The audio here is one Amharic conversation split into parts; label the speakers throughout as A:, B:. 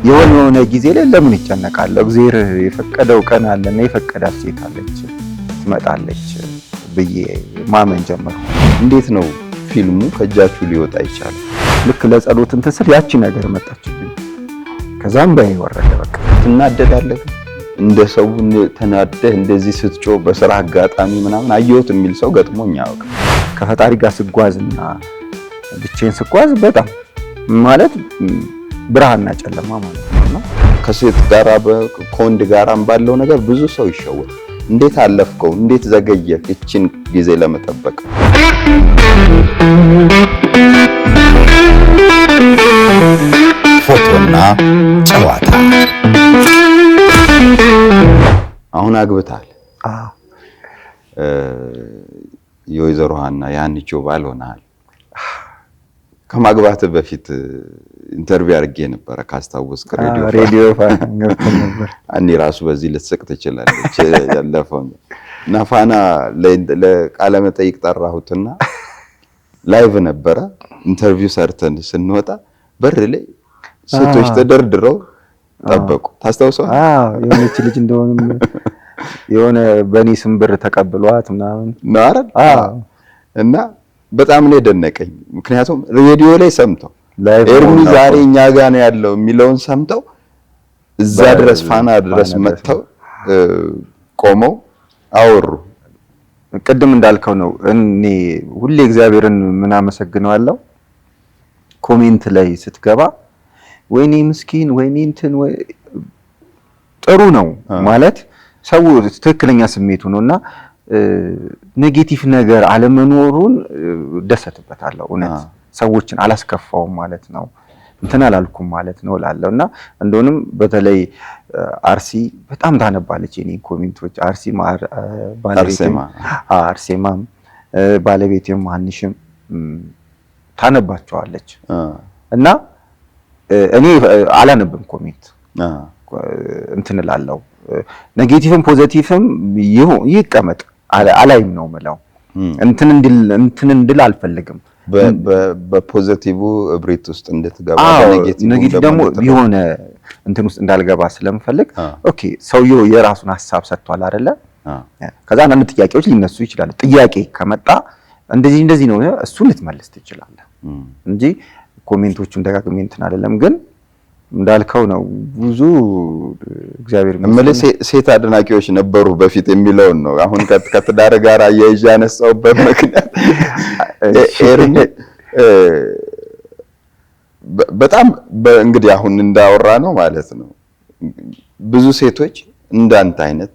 A: የሆነ ጊዜ ላይ ለምን ይጨነቃል? እግዚአብሔር የፈቀደው ቀን አለና የፈቀዳት ሴት አለች ትመጣለች ብዬ ማመን ጀመርኩ።
B: እንዴት ነው ፊልሙ ከእጃችሁ ሊወጣ ይቻላል?
A: ልክ ለጸሎት እንትን ስል ያቺ ነገር መጣችብኝ። ከዛም በይ ወረደ። በቃ
B: ትናደዳለህ። እንደ ሰው ተናደህ እንደዚህ ስትጮ በስራ አጋጣሚ ምናምን አየሁት የሚል ሰው ገጥሞኝ ያውቅ።
A: ከፈጣሪ ጋር ስጓዝና ብቻዬን ስጓዝ በጣም ማለት ብርሃንና ጨለማ ማለት ነው።
B: ከሴት ጋራ ከወንድ ጋራም ባለው ነገር ብዙ ሰው ይሸወል። እንዴት አለፍከው? እንዴት ዘገየህ እቺን ጊዜ ለመጠበቅ?
C: ፎቶና ጨዋታ።
B: አሁን አግብታል። የወይዘሮ ሀና ያንቺ ባል ሆነሃል። ከማግባት በፊት ኢንተርቪው አድርጌ ነበር ካስታወስክ
A: ሬዲዮ ነበር።
B: እኔ ራሱ በዚህ ልትስቅ ትችላለች ያለፈው እና ፋና ለቃለ መጠይቅ ጠራሁትና ላይቭ ነበረ። ኢንተርቪው ሰርተን ስንወጣ በር ላይ ሴቶች ተደርድረው ጠበቁ። ታስታውሰው?
A: የሆነች ልጅ እንደሆነ የሆነ በኔ ስም ብር ተቀብሏት ምናምን
B: ነው አይደል? እና በጣም ነው የደነቀኝ። ምክንያቱም ሬዲዮ ላይ ሰምተው ኤርሚ ዛሬ እኛ ጋር ነው ያለው የሚለውን ሰምተው እዛ ድረስ ፋና ድረስ መጥተው ቆመው አወሩ።
A: ቅድም እንዳልከው ነው። እኔ ሁሌ እግዚአብሔርን ምን አመሰግነዋለሁ፣ ኮሜንት ላይ ስትገባ ወይኔ ምስኪን ወይኔ እንትን ጥሩ ነው ማለት ሰው ትክክለኛ ስሜቱ ነውና ኔጌቲቭ ነገር አለመኖሩን ደሰትበታለሁ። እውነት ሰዎችን አላስከፋውም ማለት ነው፣ እንትን አላልኩም ማለት ነው እላለሁና እንደውንም በተለይ አርሲ በጣም ታነባለች የኔ ኮሜንቶች። አርሴማም ባለቤቴም አንሽም ታነባቸዋለች እና እኔ አላነብም ኮሜንት እንትን እላለሁ። ኔጌቲቭም ፖዚቲቭም ይቀመጥ አላይም ነው የምለው። እንትን እንድል አልፈልግም።
B: በፖዚቲቭ እብሪት ውስጥ እንድትገባ
A: ኔጌቲቭ ደግሞ የሆነ እንትን ውስጥ እንዳልገባ ስለምፈልግ ኦኬ ሰውየው የራሱን ሐሳብ ሰጥቷል አይደለ? ከዛ አንዳንድ ጥያቄዎች ሊነሱ ይችላሉ። ጥያቄ ከመጣ እንደዚህ ነው እሱን ልትመልስ ትችላለህ እንጂ ኮሜንቶቹን ደጋግሜ እንትን አይደለም። ግን እንዳልከው ነው ብዙ እግዚአብሔር
B: ይመስገን ሴት አድናቂዎች ነበሩ በፊት የሚለውን ነው አሁን ከትዳር ጋር አያይዤ ያነሳውበት ምክንያት። ኤርሚ በጣም እንግዲህ አሁን እንዳወራ ነው ማለት ነው ብዙ ሴቶች እንዳንተ አይነት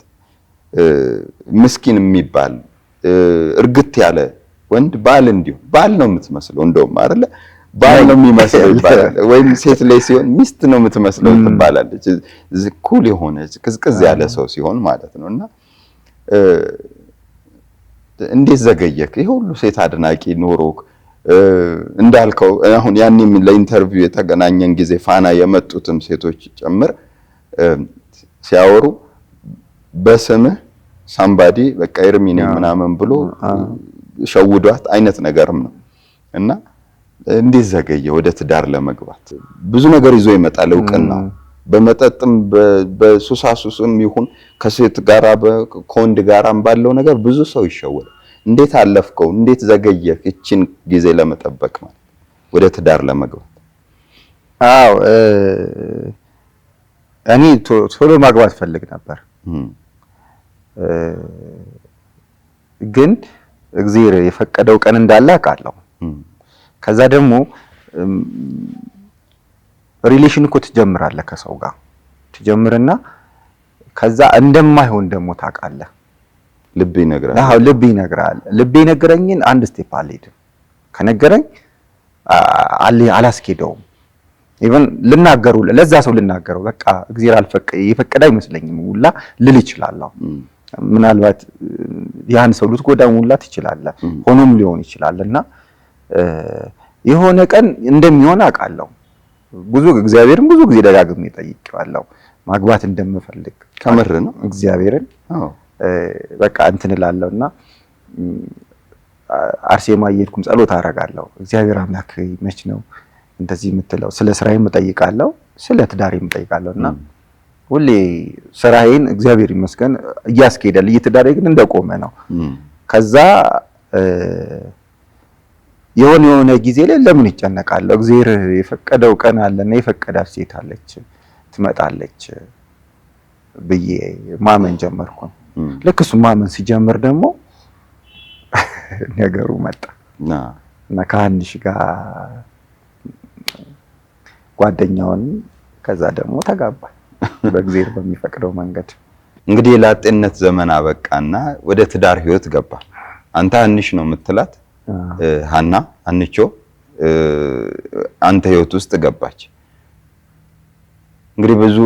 B: ምስኪን የሚባል እርግት ያለ ወንድ ባል እንዲሁ ባል ነው የምትመስለው እንደውም አይደለ? ባል ነው የሚመስለው ይባላል። ወይም ሴት ላይ ሲሆን ሚስት ነው የምትመስለው ትባላለች። ኩል የሆነ ቅዝቅዝ ያለ ሰው ሲሆን ማለት ነውና እንዴት ዘገየክ? ይሄ ሁሉ ሴት አድናቂ ኖሮክ እንዳልከው አሁን ያኔም ለኢንተርቪው የተገናኘን ጊዜ ፋና የመጡትም ሴቶች ጭምር ሲያወሩ በስምህ ሳምባዲ በቃ ኤርሚ ነኝ ምናምን ብሎ ሸውዷት አይነት ነገርም ነው እና እንዴት ዘገየ ወደ ትዳር ለመግባት? ብዙ ነገር ይዞ ይመጣል እውቅና። በመጠጥም በሱሳሱስም ይሁን ከሴት ጋራ ከወንድ ጋራም ባለው ነገር ብዙ ሰው ይሸወል። እንዴት አለፍከው? እንዴት ዘገየህ እቺን ጊዜ ለመጠበቅ ማለት ወደ ትዳር ለመግባት?
A: እኔ ቶሎ ማግባት ፈልግ ነበር፣ ግን እግዚአብሔር የፈቀደው ቀን እንዳለ አውቃለሁ። ከዛ ደግሞ ሪሌሽን እኮ ትጀምራለህ ከሰው ጋር ትጀምርና ከዛ እንደማይሆን ደግሞ ታውቃለህ።
B: ልብ ይነግራል።
A: ልብ ይነግራል። ልብ ይነግረኝን አንድ ስቴፕ አልሄድም። ከነገረኝ አላስኬደውም። ኢቭን ልናገረው ለዛ ሰው ልናገረው በቃ እግዚአብሔር የፈቀደ አይመስለኝም ሁላ ልል ይችላልው። ምናልባት ያን ሰው ልትጎዳው ሁላ ትችላለህ። ሆኖም ሊሆን ይችላልና የሆነ ቀን እንደሚሆን አውቃለሁ። እግዚአብሔርን ብዙ ጊዜ ደጋግሜ ጠይቄዋለሁ ማግባት እንደምፈልግ።
B: ከምር ነው
A: እግዚአብሔርን በቃ እንትን እላለሁና አርሴማ እየሄድኩም ጸሎት አደርጋለሁ። እግዚአብሔር አምላክ መች ነው እንደዚህ የምትለው? ስለ ስራዬም እጠይቃለሁ፣ ስለ ትዳሬም እጠይቃለሁና ሁሌ ስራዬን እግዚአብሔር ይመስገን እያስኬዳል፣ እየተዳረ ግን እንደቆመ ነው። ከዛ የሆነ ጊዜ ላይ ለምን ይጨነቃለሁ? እግዚአብሔር የፈቀደው ቀን አለና የፈቀዳት ሴት አለች ትመጣለች ብዬ ማመን ጀመርኩ። ልክ እሱ ማመን ሲጀምር ደግሞ ነገሩ መጣ እና ከሀኒሽ ጋር ጓደኛውን ከዛ ደግሞ ተጋባ በእግዚአብሔር በሚፈቅደው መንገድ።
B: እንግዲህ የላጤነት ዘመን አበቃና ወደ ትዳር ህይወት ገባ። አንተ ሀኒሽ ነው የምትላት፣ ሀና አንቾ አንተ ህይወት ውስጥ ገባች። እንግዲህ ብዙ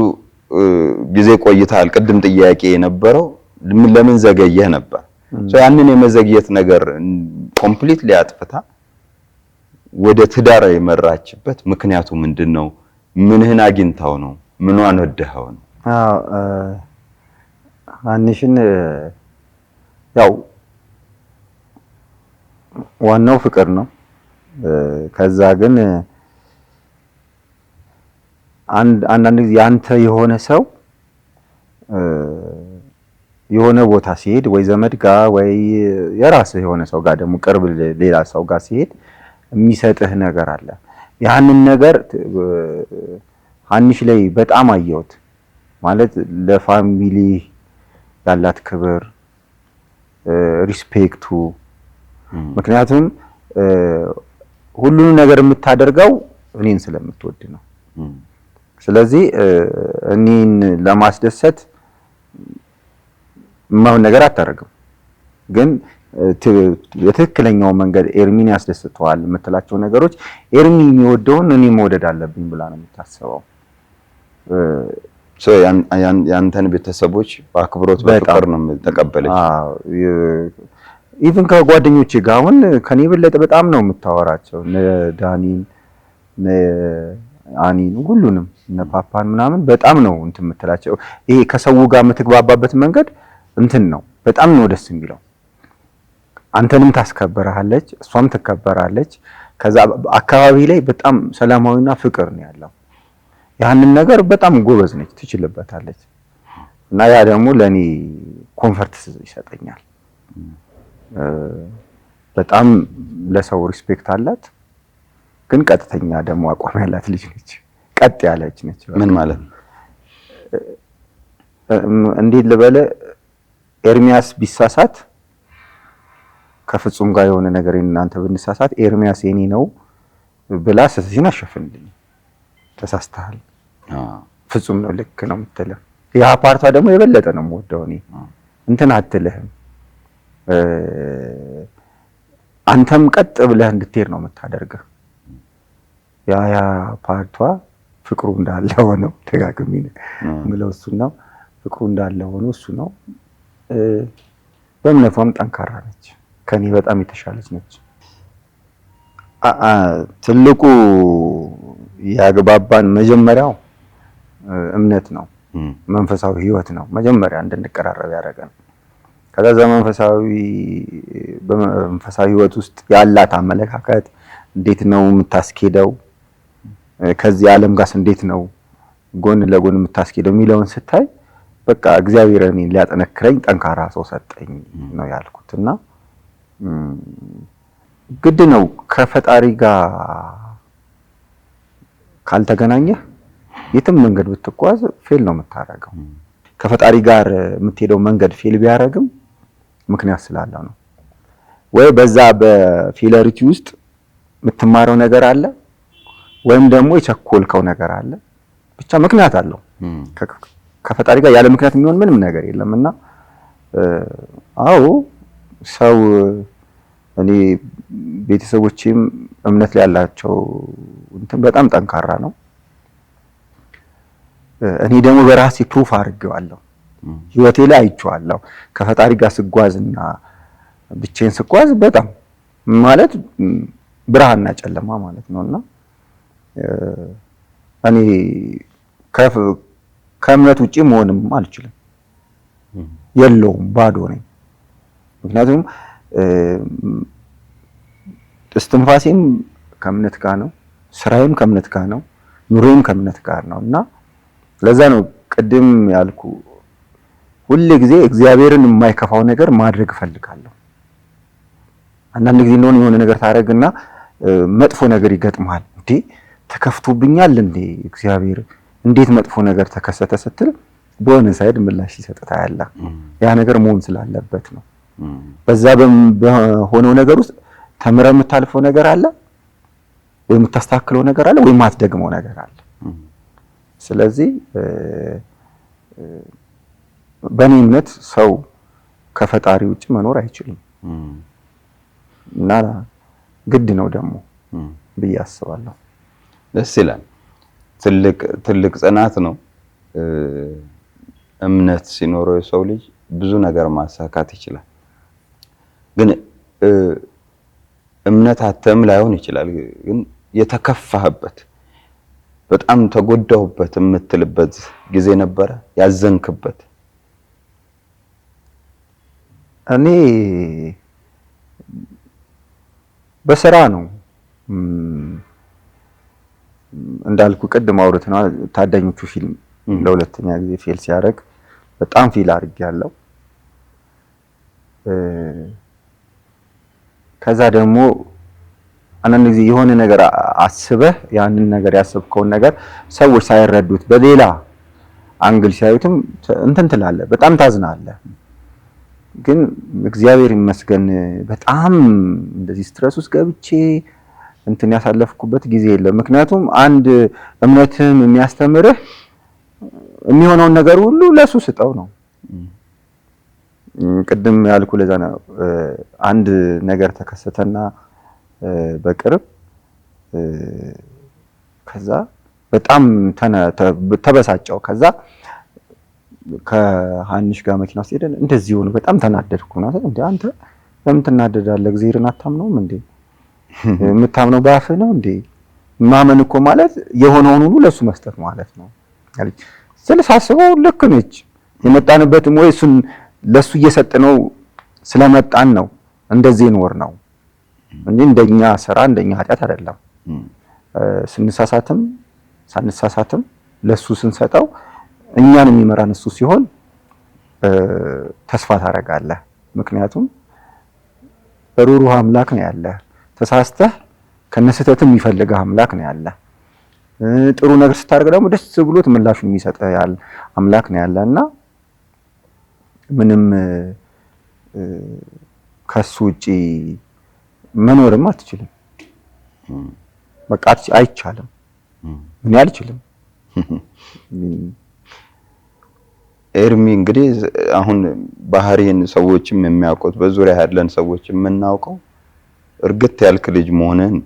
B: ጊዜ ቆይታል። ቅድም ጥያቄ የነበረው ለምን ዘገየህ ነበር። ያንን የመዘግየት ነገር ኮምፕሊት ሊያጥፍታ ወደ ትዳር የመራችበት ምክንያቱ ምንድነው? ምንህን አግኝታው ነው? ምኗን ወደኸው ነው?
A: ሀኒሽን ያው ዋናው ፍቅር ነው። ከዛ ግን አንዳንድ ጊዜ ያንተ የሆነ ሰው የሆነ ቦታ ሲሄድ ወይ ዘመድ ጋር ወይ የራስህ የሆነ ሰው ጋር ደግሞ ቅርብ ሌላ ሰው ጋር ሲሄድ የሚሰጥህ ነገር አለ። ያንን ነገር ሀኒሽ ላይ በጣም አየሁት። ማለት ለፋሚሊ ያላት ክብር፣ ሪስፔክቱ። ምክንያቱም ሁሉንም ነገር የምታደርገው እኔን ስለምትወድ ነው። ስለዚህ እኔን ለማስደሰት የማይሆን ነገር አታደርግም። ግን የትክክለኛው መንገድ ኤርሚን ያስደስተዋል የምትላቸው ነገሮች ኤርሚ የሚወደውን እኔ መውደድ አለብኝ ብላ ነው የምታስበው።
B: ያንተን ቤተሰቦች በአክብሮት በፍቅር ነው ተቀበለች።
A: ኢቭን ከጓደኞቼ ጋር አሁን ከኔ በለጠ በጣም ነው የምታወራቸው። ዳኒን፣ አኒን፣ ሁሉንም እነ ፓፓን ምናምን በጣም ነው እንትን የምትላቸው። ይሄ ከሰው ጋር የምትግባባበት መንገድ እንትን ነው፣ በጣም ነው ደስ የሚለው። አንተንም ታስከብረሃለች፣ እሷም ትከበራለች። ከዛ አካባቢ ላይ በጣም ሰላማዊና ፍቅር ነው ያለው። ያንን ነገር በጣም ጎበዝ ነች፣ ትችልበታለች። እና ያ ደግሞ ለኔ ኮንፈርት ይሰጠኛል። በጣም ለሰው ሪስፔክት አላት፣ ግን ቀጥተኛ ደግሞ አቋም ያላት ልጅ ነች። ቀጥ ያለች ነች።
B: ምን ማለት
A: እንዴት ልበለ፣ ኤርሚያስ ቢሳሳት ከፍጹም ጋር የሆነ ነገር እናንተ ብንሳሳት ኤርሚያስ የኔ ነው ብላ ስትሽን አሸፍንልኝ። ተሳስተሃል፣ ፍጹም ነው ልክ ነው የምትለው። ያ ፓርቷ ደግሞ የበለጠ ነው የምወደው እኔ። እንትን አትልህም፣ አንተም ቀጥ ብለህ እንድትሄድ ነው የምታደርገው። ያ ፓርቷ ፍቅሩ እንዳለ ሆነው ደጋግሜ የምለው እሱ ነው። ፍቅሩ እንዳለ ሆኖ እሱ ነው። በእምነቷም ጠንካራ ነች፣ ከኔ በጣም የተሻለች ነች። ትልቁ ያግባባን መጀመሪያዊ እምነት ነው፣ መንፈሳዊ ህይወት ነው መጀመሪያ እንድንቀራረብ ያደረገን። ከዛ በመንፈሳዊ ህይወት ውስጥ ያላት አመለካከት እንዴት ነው የምታስኬደው፣ ከዚህ ዓለም ጋር እንዴት ነው ጎን ለጎን የምታስኬደው የሚለውን ስታይ በቃ እግዚአብሔር እኔን ሊያጠነክረኝ ጠንካራ ሰው ሰጠኝ ነው ያልኩትና ግድ ነው ከፈጣሪ ጋር ካልተገናኘህ የትም መንገድ ብትጓዝ ፌል ነው የምታረገው። ከፈጣሪ ጋር የምትሄደው መንገድ ፌል ቢያረግም ምክንያት ስላለው ነው። ወይ በዛ በፌለሪቲ ውስጥ የምትማረው ነገር አለ፣ ወይም ደግሞ የቸኮልከው ነገር አለ። ብቻ ምክንያት አለው። ከፈጣሪ ጋር ያለ ምክንያት የሚሆን ምንም ነገር የለምና አዎ ሰው እኔ ቤተሰቦቼም እምነት ላይ ያላቸው እንትን በጣም ጠንካራ ነው። እኔ ደግሞ በራሴ ፕሩፍ አድርጌዋለሁ፣ ህይወቴ ላይ አይቼዋለሁ። ከፈጣሪ ጋር ስጓዝና ብቻዬን ስጓዝ በጣም ማለት ብርሃንና ጨለማ ማለት ነውና እኔ ከእምነት ውጪ መሆንም አልችልም። የለውም፣ ባዶ ነኝ። ምክንያቱም እስትንፋሴም ከእምነት ጋር ነው፣ ስራዬም ከእምነት ጋር ነው፣ ኑሮዬም ከእምነት ጋር ነው እና ለዛ ነው ቅድም ያልኩ ሁሌ ጊዜ እግዚአብሔርን የማይከፋው ነገር ማድረግ እፈልጋለሁ። አንዳንድ ጊዜ እንደሆነ የሆነ ነገር ታደርግና መጥፎ ነገር ይገጥማል። እንዴ ተከፍቶብኛል እንዴ እግዚአብሔር እንዴት መጥፎ ነገር ተከሰተ ስትል በሆነ ሳይድ ምላሽ ሲሰጥታ ያለ ያ ነገር መሆን ስላለበት ነው። በዛ በሆነው ነገር ውስጥ ተምረህ የምታልፈው ነገር አለ ወይ የምታስተካክለው ነገር አለ ወይ የማትደግመው ነገር አለ። ስለዚህ በእኔ እምነት ሰው ከፈጣሪ ውጭ መኖር አይችልም እና ግድ ነው ደግሞ ብዬ አስባለሁ።
B: ደስ ይላል። ትልቅ ጽናት ነው። እምነት ሲኖረው የሰው ልጅ ብዙ ነገር ማሳካት ይችላል። ግን እምነት አተም ላይሆን ይችላል። ግን የተከፋህበት በጣም ተጎዳሁበት የምትልበት ጊዜ ነበረ? ያዘንክበት?
A: እኔ በስራ ነው እንዳልኩ ቅድም አውርተናል። ታዳኞቹ ፊልም ለሁለተኛ ጊዜ ፌል ሲያደርግ በጣም ፊል አድርጌያለሁ። ከዛ ደግሞ አንዳንድ ጊዜ የሆነ ነገር አስበህ ያንን ነገር ያሰብከውን ነገር ሰዎች ሳይረዱት በሌላ አንግል ሲያዩትም እንትን ትላለህ፣ በጣም ታዝናለህ። ግን እግዚአብሔር ይመስገን በጣም እንደዚህ ስትረስ ውስጥ ገብቼ እንትን ያሳለፍኩበት ጊዜ የለም። ምክንያቱም አንድ እምነትም የሚያስተምርህ የሚሆነውን ነገር ሁሉ ለሱ ስጠው ነው። ቅድም ያልኩ ለዛ ነው። አንድ ነገር ተከሰተና በቅርብ ከዛ በጣም ተበሳጨው። ከዛ ከሀንሽ ጋር መኪና ውስጥ ሄደን እንደዚህ ሆኖ በጣም ተናደድኩ ነው። እንዴ አንተ ለምን ትናደዳለህ? እግዚአብሔርን አታምነውም እንዴ? የምታምነው በአፍህ ነው እንዴ? ማመን እኮ ማለት የሆነውን ሁሉ ለሱ መስጠት ማለት ነው አለች። ስለሳስበው ልክ ነች። የመጣንበትም ወይ እሱን ለሱ እየሰጠነው ስለመጣን ነው እንደዚህ ኖር ነው እንጂ እንደኛ ስራ እንደኛ ኃጢአት አይደለም። ስንሳሳትም ሳንሳሳትም ለሱ ስንሰጠው እኛን የሚመራን እሱ ሲሆን ተስፋ ታደርጋለህ። ምክንያቱም ሩሩህ አምላክ ነው ያለ። ተሳስተህ ከነስተትም የሚፈልግህ አምላክ ነው ያለ። ጥሩ ነገር ስታደርግ ደግሞ ደስ ብሎት ምላሹን የሚሰጥህ ያለ አምላክ ነው ያለና ምንም ከሱ ውጪ መኖርም አትችልም። በቃ አይቻልም። ምን አልችልም።
B: ኤርሚ እንግዲህ አሁን ባህሪን ሰዎችም የሚያውቁት በዙሪያ ያለን ሰዎች የምናውቀው እርግጥ ያልክ ልጅ መሆንህን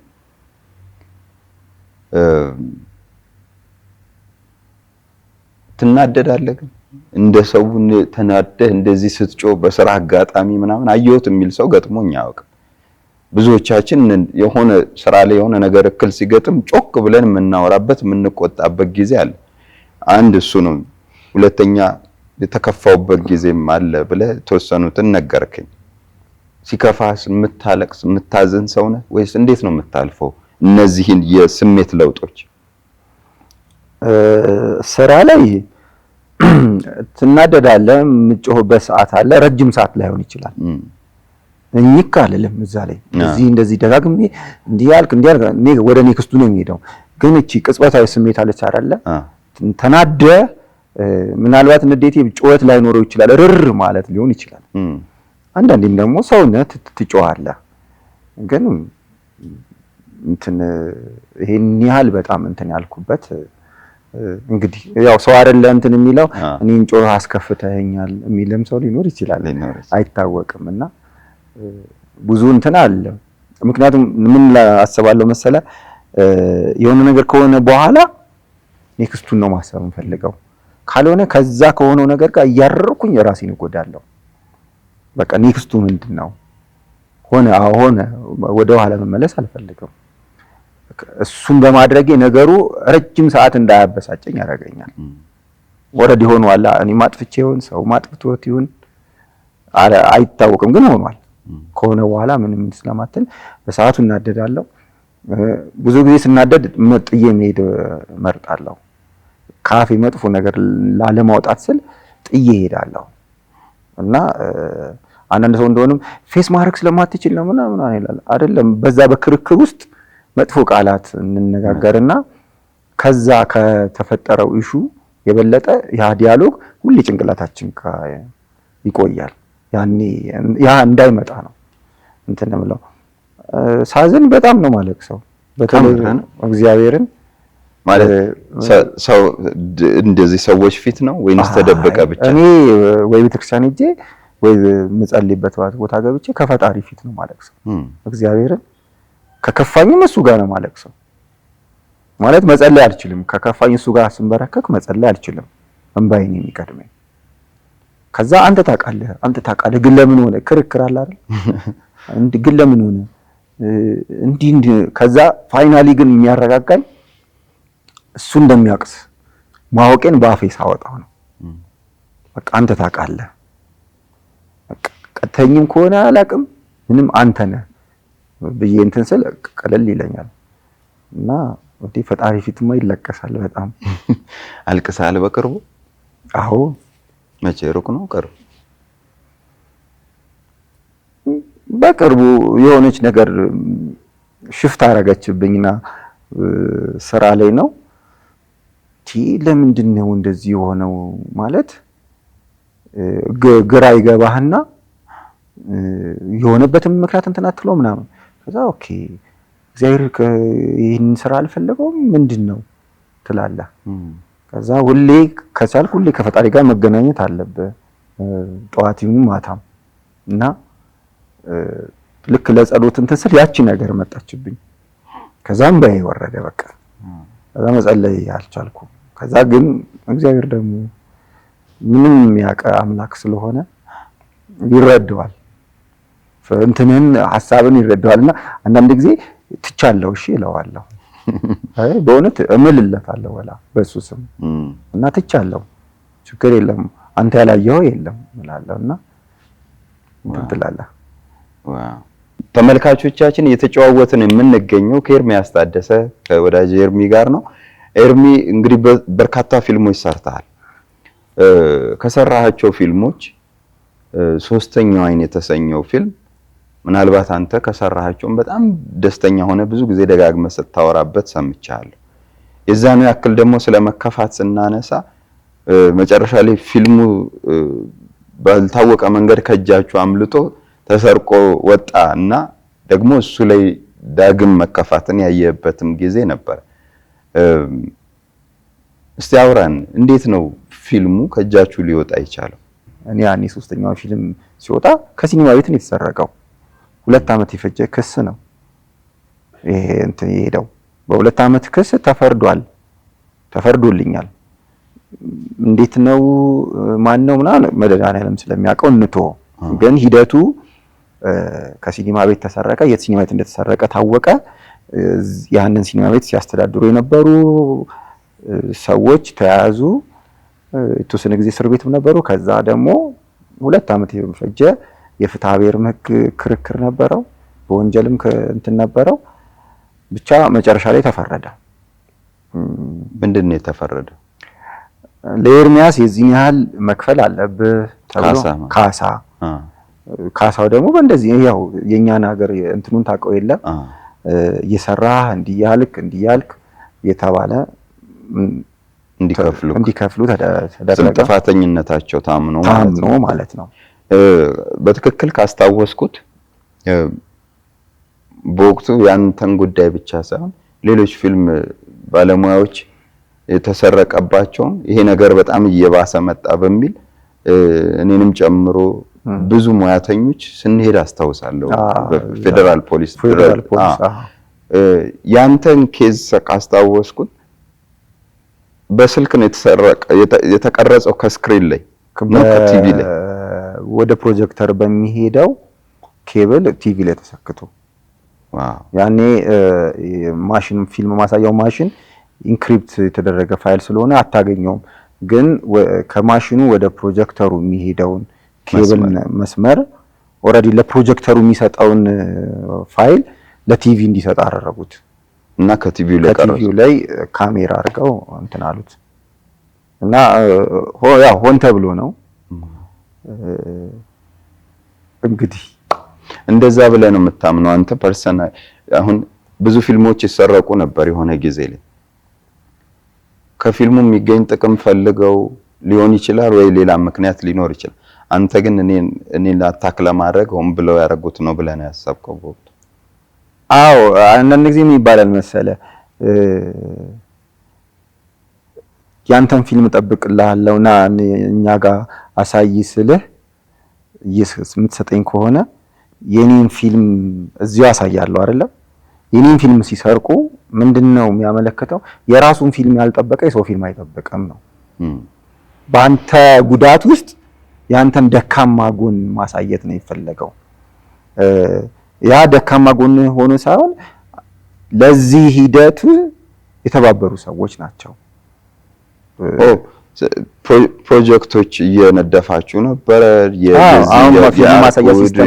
B: ትናደዳለህ። ግን እንደ ሰው ተናደህ እንደዚህ ስትጮህ በስራ አጋጣሚ ምናምን አየሁት የሚል ሰው ገጥሞኝ አያውቅም። ብዙዎቻችን የሆነ ስራ ላይ የሆነ ነገር እክል ሲገጥም ጮክ ብለን የምናወራበት የምንቆጣበት ጊዜ አለ። አንድ እሱ ነው። ሁለተኛ የተከፋውበት ጊዜም አለ ብለህ ተወሰኑትን ነገርከኝ። ሲከፋስ የምታለቅስ የምታዘን ሰው ነህ ወይስ እንዴት ነው የምታልፈው እነዚህን የስሜት ለውጦች?
A: ስራ ላይ ትናደዳለህ። የምትጮህበት ሰዓት አለ። ረጅም ሰዓት ላይሆን ይችላል። እኝክ አልልም እዛ ላይ እንደዚህ ደጋግሜ እንዲህ ያልክ እኔ ወደ ኔክስቱ ነው የሚሄደው። ግን እቺ ቅጽበታዊ ስሜት አለች አይደለ? ተናደ ምናልባት ንዴቴ ጩኸት ላይኖረው ይችላል፣ ርር ማለት ሊሆን ይችላል። አንዳንዴም ደግሞ ሰውነት ትጮሃለህ። ግን እንትን ይሄን ያህል በጣም እንትን ያልኩበት እንግዲህ ያው ሰው አይደለ እንትን የሚለው እኔን ጮህ አስከፍተኸኛል የሚልም ሰው ሊኖር ይችላል፣ አይታወቅም። እና ብዙ እንትን አለ። ምክንያቱም ምን አስባለሁ መሰለ የሆነ ነገር ከሆነ በኋላ ኔክስቱን ነው ማሰብ እንፈልገው። ካልሆነ ከዛ ከሆነው ነገር ጋር እያረርኩኝ ራሴን እጎዳለሁ። በቃ ኔክስቱ ምንድነው ሆነ ወደ ኋላ መመለስ አልፈልግም። እሱን በማድረጌ ነገሩ ረጅም ሰዓት እንዳያበሳጨኝ ያደርገኛል። ኦልሬዲ ሆኗል። እኔ ማጥፍቼ ይሁን ሰው ማጥፍቶት ይሁን አይታወቅም፣ ግን ሆኗል። ከሆነ በኋላ ምንም ስለማትል በሰዓቱ እናደዳለሁ። ብዙ ጊዜ ስናደድ ጥዬ መሄድ መርጣለሁ። ካፌ መጥፎ ነገር ላለማውጣት ስል ጥዬ ሄዳለሁ። እና አንዳንድ ሰው እንደሆነም ፌስ ማድረግ ስለማትችል ነው ምናምን ይላል። አይደለም፣ በዛ በክርክር ውስጥ መጥፎ ቃላት እንነጋገርና ከዛ ከተፈጠረው ኢሹ የበለጠ ያ ዲያሎግ ሁሌ ጭንቅላታችን ይቆያል። ያኔ ያ እንዳይመጣ ነው እንትን ነው። ሳዝን በጣም ነው ማለቅሰው። በተለይ እግዚአብሔርን
B: ማለት ሰው እንደዚህ ሰዎች ፊት ነው ወይንስ ተደበቀ ብቻ?
A: እኔ ወይ ቤተክርስቲያን ሄጄ ወይ ምጸልይበት ቦታ ገብቼ ከፈጣሪ ፊት ነው ማለቅሰው። እግዚአብሔርን ከከፋኝም እሱ ጋር ነው ማለቅሰው። ማለት መጸለይ አልችልም። ከከፋኝ እሱ ጋር ስንበረከክ መጸለይ አልችልም። እንባዬን የሚቀድመኝ ከዛ አንተ ታውቃለህ ግን ለምን ሆነ ክርክር አለ አይደል? ግን ለምን ሆነ እንዲህ ከዛ ፋይናሊ ግን የሚያረጋጋኝ እሱ እንደሚያውቅስ ማወቄን በአፌ ሳወጣው ነው። በቃ አንተ ታውቃለህ፣ በቃ ቀተኝም ከሆነ አላውቅም ምንም አንተ ነህ ብዬ እንትን ስል ቀለል ይለኛል። እና ወዲ ፈጣሪ ፊትማ ይለቀሳል በጣም።
B: አልቅሳል በቅርቡ?
A: አዎ።
B: መቼ? ሩቅ ነው ቅርብ?
A: በቅርቡ የሆነች ነገር ሽፍት አረገችብኝና ስራ ላይ ነው። ለምንድን ነው እንደዚህ የሆነው ማለት ግራ ይገባህና የሆነበትም ምክንያት እንትን አትለው ምናምን። ከዛ ኦኬ እግዚአብሔር ይህን ስራ አልፈለገውም ምንድነው ትላለህ። ከዛ ሁሌ ከቻልክ ሁሌ ከፈጣሪ ጋር መገናኘት አለብህ ጠዋትም ማታም። እና ልክ ለጸሎት እንትን ስል ያቺ ነገር መጣችብኝ። ከዛም በይ ወረደ በቃ። ከዛ መጸለይ አልቻልኩም። ከዛ ግን እግዚአብሔር ደግሞ ምንም የሚያውቅ አምላክ ስለሆነ ይረዳዋል፣ እንትንን ሐሳብን ይረዳዋልና አንዳንድ ጊዜ ትቻለሁ እሺ እለዋለሁ። በእውነት እምልለታለሁ ወላ በሱ ስም እና ትቻለሁ ችግር የለም አንተ ያላየው የለም እላለሁና እንትላለህ።
B: ተመልካቾቻችን እየተጨዋወትን የምንገኘው ከኤርሚያስ ታደሰ ከወዳጅ ኤርሚ ጋር ነው። ኤርሚ እንግዲህ በርካታ ፊልሞች ሰርተሃል። ከሰራሃቸው ፊልሞች ሶስተኛው አይን የተሰኘው ፊልም ምናልባት አንተ ከሰራሃቸው በጣም ደስተኛ ሆነ ብዙ ጊዜ ደጋግመህ ስታወራበት ሰምቻለሁ። የዛኑ ያክል ደግሞ ስለመከፋት ስናነሳ መጨረሻ ላይ ፊልሙ ባልታወቀ መንገድ ከእጃችሁ አምልጦ ተሰርቆ ወጣ እና ደግሞ እሱ ላይ ዳግም መከፋትን ያየበትም ጊዜ ነበር። እስቲ አውራን፣ እንዴት ነው ፊልሙ ከእጃችሁ ሊወጣ ይቻለው?
A: እኔ ያኔ ሶስተኛው ፊልም ሲወጣ ከሲኒማ ቤት ነው የተሰረቀው። 2 ዓመት የፈጀ ክስ ነው ይሄ እንትን የሄደው። በ2 ዓመት ክስ ተፈርዶልኛል። እንዴት ነው ማን ነው ምናምን መድኃኒዓለም ስለሚያውቀው እንቶ ግን ሂደቱ ከሲኒማ ቤት ተሰረቀ። የት ሲኒማ ቤት እንደተሰረቀ ታወቀ። ያንን ሲኒማ ቤት ሲያስተዳድሩ የነበሩ ሰዎች ተያዙ። የተወሰነ ጊዜ እስር ቤትም ነበሩ። ከዛ ደግሞ 2 ዓመት የፈጀ የፍትሐ ብሔር ሕግ ክርክር ነበረው። በወንጀልም እንትን ነበረው። ብቻ መጨረሻ ላይ ተፈረደ።
B: ምንድን ነው የተፈረደው?
A: ለኤርሚያስ የዚህን ያህል መክፈል አለብህ ተብሎ ካሳው ደግሞ በእንደዚህ ያው የኛን ሀገር እንትኑን ታውቀው የለም እየሰራህ እንዲያልክ የተባለ እንዲከፍሉ ተደረገ።
B: ጥፋተኝነታቸው ታምኖ
A: ማለት ነው።
B: በትክክል ካስታወስኩት በወቅቱ ያንተን ጉዳይ ብቻ ሳይሆን ሌሎች ፊልም ባለሙያዎች የተሰረቀባቸው ይሄ ነገር በጣም እየባሰ መጣ በሚል እኔንም ጨምሮ ብዙ ሙያተኞች ስንሄድ አስታውሳለሁ። ፌደራል ፖሊስ ያንተን ኬዝ ካስታወስኩት በስልክ ነው የተቀረጸው ከስክሪን ላይ ከቲቪ ላይ
A: ወደ ፕሮጀክተር በሚሄደው ኬብል ቲቪ ላይ ተሰክቶ ያኔ ማሽን ፊልም ማሳያው ማሽን ኢንክሪፕት የተደረገ ፋይል ስለሆነ አታገኘውም። ግን ከማሽኑ ወደ ፕሮጀክተሩ የሚሄደውን ኬብል መስመር ኦልሬዲ ለፕሮጀክተሩ የሚሰጠውን ፋይል ለቲቪ እንዲሰጥ አደረጉት
B: እና ከቲቪው
A: ላይ ካሜራ አድርገው እንትን አሉት እና ያው ሆን ተብሎ ነው እንግዲህ
B: እንደዛ ብለህ ነው የምታምነው አንተ ፐርሰናል? አሁን ብዙ ፊልሞች ይሰረቁ ነበር የሆነ ጊዜ ላይ ከፊልሙ የሚገኝ ጥቅም ፈልገው ሊሆን ይችላል ወይ ሌላ ምክንያት ሊኖር ይችላል። አንተ ግን እኔን አታክ ለማድረግ ሆን ብለው ያደረጉት ነው ብለህ ነው ያሰብከው? ወቅቱ
A: አዎ አንዳንድ ጊዜ ምን ይባላል መሰለህ ያንተን ፊልም ጠብቅልሃለሁና እኛ ጋር አሳይ ስልህ የምትሰጠኝ ከሆነ የኔን ፊልም እዚሁ አሳያለሁ አይደለም። የኔን ፊልም ሲሰርቁ ምንድነው የሚያመለክተው? የራሱን ፊልም ያልጠበቀ የሰው ፊልም አይጠብቅም ነው። በአንተ ጉዳት ውስጥ ያንተን ደካማ ጎን ማሳየት ነው የፈለገው። ያ ደካማ ጎን ሆኖ ሳይሆን ለዚህ ሂደት የተባበሩ ሰዎች ናቸው።
B: ፕሮጀክቶች እየነደፋችሁ ነበር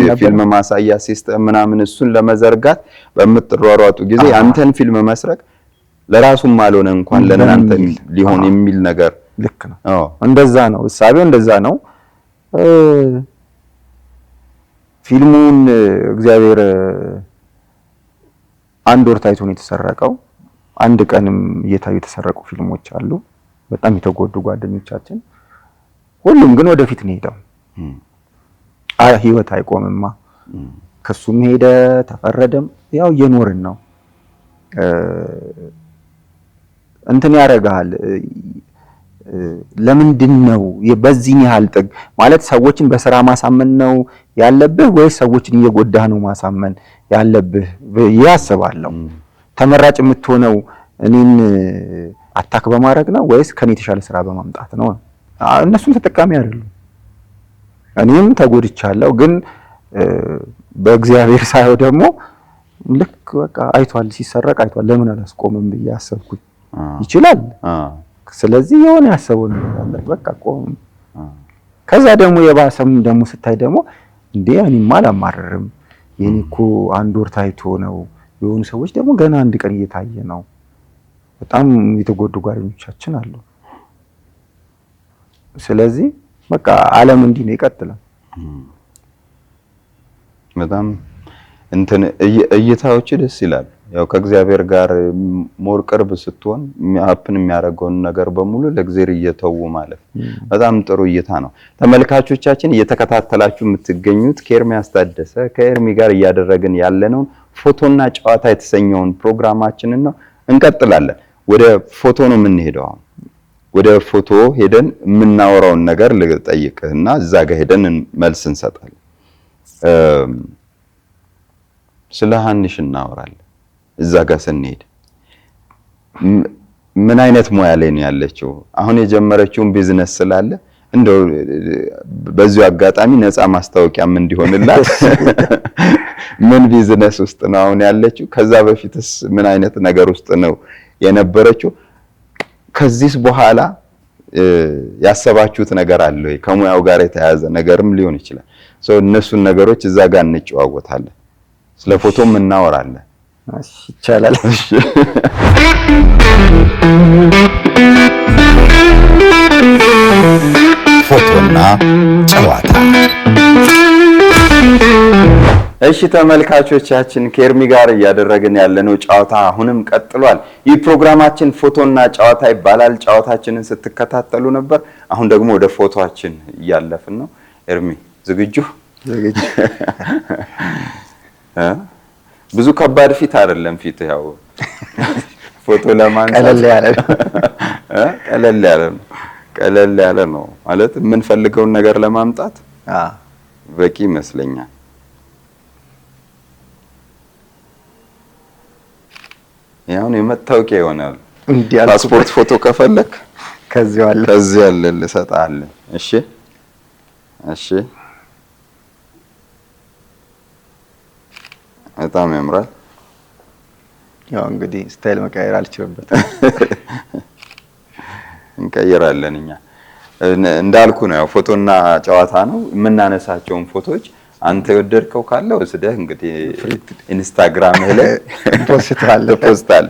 B: የፊልም ማሳያ ሲስተም ምናምን እሱን ለመዘርጋት በምትሯሯጡ ጊዜ አንተን ፊልም መስረቅ ለራሱም አልሆነ እንኳን ለእናንተ ሊሆን የሚል ነገር
A: ልክ ነው። እንደዛ ነው እሳቤው፣ እንደዛ ነው። ፊልሙን እግዚአብሔር አንድ ወር ታይቶ ነው የተሰረቀው። አንድ ቀንም እየታዩ የተሰረቁ ፊልሞች አሉ፣ በጣም የተጎዱ ጓደኞቻችን። ሁሉም ግን ወደፊት ነው ሄደው። ህይወት አይቆምማ። ከሱም ሄደ ተፈረደም፣ ያው እየኖርን ነው። እንትን ያደርጋል። ለምንድን ነው በዚህ ያህል ጥግ ማለት ሰዎችን በስራ ማሳመን ነው ያለብህ ወይስ ሰዎችን እየጎዳህ ነው ማሳመን ያለብህ ያስባለሁ። ተመራጭ የምትሆነው እኔን አታክ በማድረግ ነው ወይስ ከኔ የተሻለ ስራ በማምጣት ነው? እነሱም ተጠቃሚ አይደሉም፣ እኔም ተጎድቻለሁ። ግን በእግዚአብሔር ሳይሆን ደግሞ ልክ በቃ አይቷል፣ ሲሰረቅ አይቷል፣ ለምን አላስቆምም ብዬ አሰብኩኝ። ይችላል። ስለዚህ የሆነ ያሰበው ነገር አለ፣ በቃ ቆም። ከዛ ደግሞ የባሰም ደግሞ ስታይ ደግሞ እንዴ እኔማ አላማረርም፣ የኔ እኮ አንድ ወር ታይቶ ነው። የሆኑ ሰዎች ደግሞ ገና አንድ ቀን እየታየ ነው። በጣም የተጎዱ ጓደኞቻችን አሉ። ስለዚህ በቃ ዓለም እንዲህ ነው ይቀጥላል።
B: በጣም እንትን እይታዎች ደስ ይላል። ያው ከእግዚአብሔር ጋር ሞር ቅርብ ስትሆን ሀፕን የሚያደርገውን ነገር በሙሉ ለእግዚአብሔር እየተው ማለት በጣም ጥሩ እይታ ነው። ተመልካቾቻችን እየተከታተላችሁ የምትገኙት ከኤርሚያስ ታደሰ ከኤርሚ ጋር እያደረግን ያለነው ፎቶና ጨዋታ የተሰኘውን ፕሮግራማችንን ነው። እንቀጥላለን። ወደ ፎቶ ነው የምንሄደው። ወደ ፎቶ ሄደን የምናወራውን ነገር ልጠይቅህና እዛ ጋር ሄደን መልስ እንሰጣለን። ስለ ሀኒሽ እናወራለን። እዛ ጋር ስንሄድ ምን አይነት ሙያ ላይ ነው ያለችው? አሁን የጀመረችውን ቢዝነስ ስላለ እንደው በዚሁ አጋጣሚ ነፃ ማስታወቂያም እንዲሆንላት ምን ቢዝነስ ውስጥ ነው አሁን ያለችው? ከዛ በፊትስ ምን አይነት ነገር ውስጥ ነው የነበረችው? ከዚህስ በኋላ ያሰባችሁት ነገር አለ ወይ? ከሙያው ጋር የተያያዘ ነገርም ሊሆን ይችላል። እነሱን ነገሮች እዛ ጋር እንጨዋወታለን። ስለ ፎቶም እናወራለን።
A: እሺ ይቻላል።
B: እሺ
C: ፎቶና ጨዋታ።
B: እሺ ተመልካቾቻችን ከኤርሚ ጋር እያደረግን ያለነው ጨዋታ አሁንም ቀጥሏል። ይህ ፕሮግራማችን ፎቶና ጨዋታ ይባላል። ጨዋታችንን ስትከታተሉ ነበር። አሁን ደግሞ ወደ ፎቶአችን እያለፍን ነው። ኤርሚ ዝግጁ? ብዙ ከባድ ፊት አይደለም። ፊት ያው ፎቶ ለማንሳት ቀለል ያለ ነው ማለት የምንፈልገውን ነገር ለማምጣት በቂ ይመስለኛል። ያው የመታወቂያ ይሆናል። ፓስፖርት ፎቶ ከፈለክ ከዚህ ያለ ልሰጣለሁ። እሺ በጣም ያምራል።
A: ያው እንግዲህ ስታይል መቀየር አልችልበትም።
B: እንቀይራለን እኛ እንዳልኩ ነው። ያው ፎቶና ጨዋታ ነው። የምናነሳቸውን ፎቶዎች አንተ የወደድከው ካለ ወስደህ እንግዲህ ኢንስታግራም ላይ ፖስታል።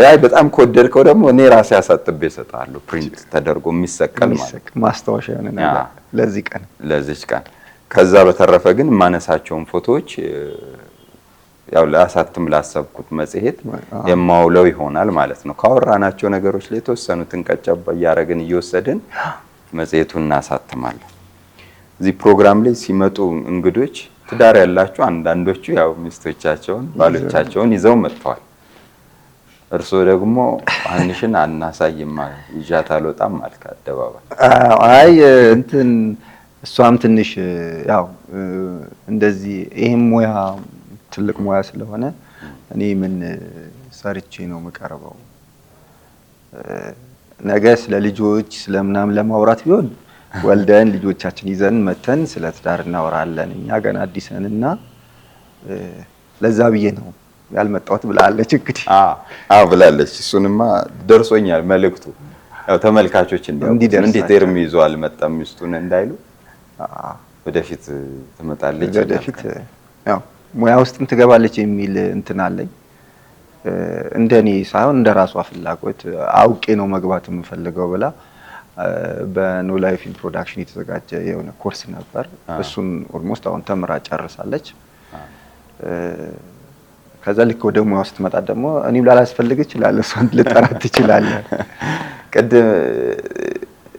B: አይ በጣም ከወደድከው ደግሞ እኔ ራሴ አሳጥቤ እሰጥሃለሁ፣ ፕሪንት ተደርጎ የሚሰቀል ማለት
A: ማስታወሻ የሆነ ነገር ለዚህ ቀን።
B: ከዛ በተረፈ ግን የማነሳቸውን ፎቶዎች ያው ላሳትም ላሰብኩት መጽሔት የማውለው ይሆናል ማለት ነው። ካወራናቸው ነገሮች ላይ የተወሰኑትን ቀጨባ እያደረግን እየወሰድን መጽሔቱን እናሳትማለን። እዚህ ፕሮግራም ላይ ሲመጡ እንግዶች ትዳር ያላቸው አንዳንዶቹ ያው ሚስቶቻቸውን ባሎቻቸውን ይዘው መጥተዋል። እርሶ ደግሞ አንሽን አናሳይማ ይዣት አልወጣም አልክ አደባባይ።
A: አይ እንትን እሷም ትንሽ ያው እንደዚህ ይሄም ሙያ ትልቅ ሙያ ስለሆነ እኔ ምን ሰርቼ ነው መቀርበው ነገ ስለ ልጆች ስለምናም ለማውራት ቢሆን ወልደን ልጆቻችን ይዘን መተን ስለ ትዳር እናወራለን። እኛ ገና አዲስ ነንና ለዛ ብዬ ነው ያልመጣሁት ብላለች። እንግዲህ
B: ብላለች። እሱንማ ደርሶኛል መልእክቱ። ያው ተመልካቾች እንዴት ኤርሚ ይዞ አልመጣም ሚስቱን እንዳይሉ ወደፊት ትመጣለች።
A: ወደፊት ያው ሙያ ውስጥም ትገባለች የሚል እንትን አለኝ። እንደኔ ሳይሆን እንደራሷ ፍላጎት አውቄ ነው መግባት የምፈልገው ብላ በኖላዊ ፊልም ፕሮዳክሽን የተዘጋጀ የሆነ ኮርስ ነበር። እሱን ኦልሞስት አሁን ተምራ ጨርሳለች። ከዛ ልክ ወደ ሙያው ስትመጣ ደግሞ እኔም ላላስፈልግ እችላለሁ፣ እሷን ልጠራት ትችላለህ።
B: ቅድም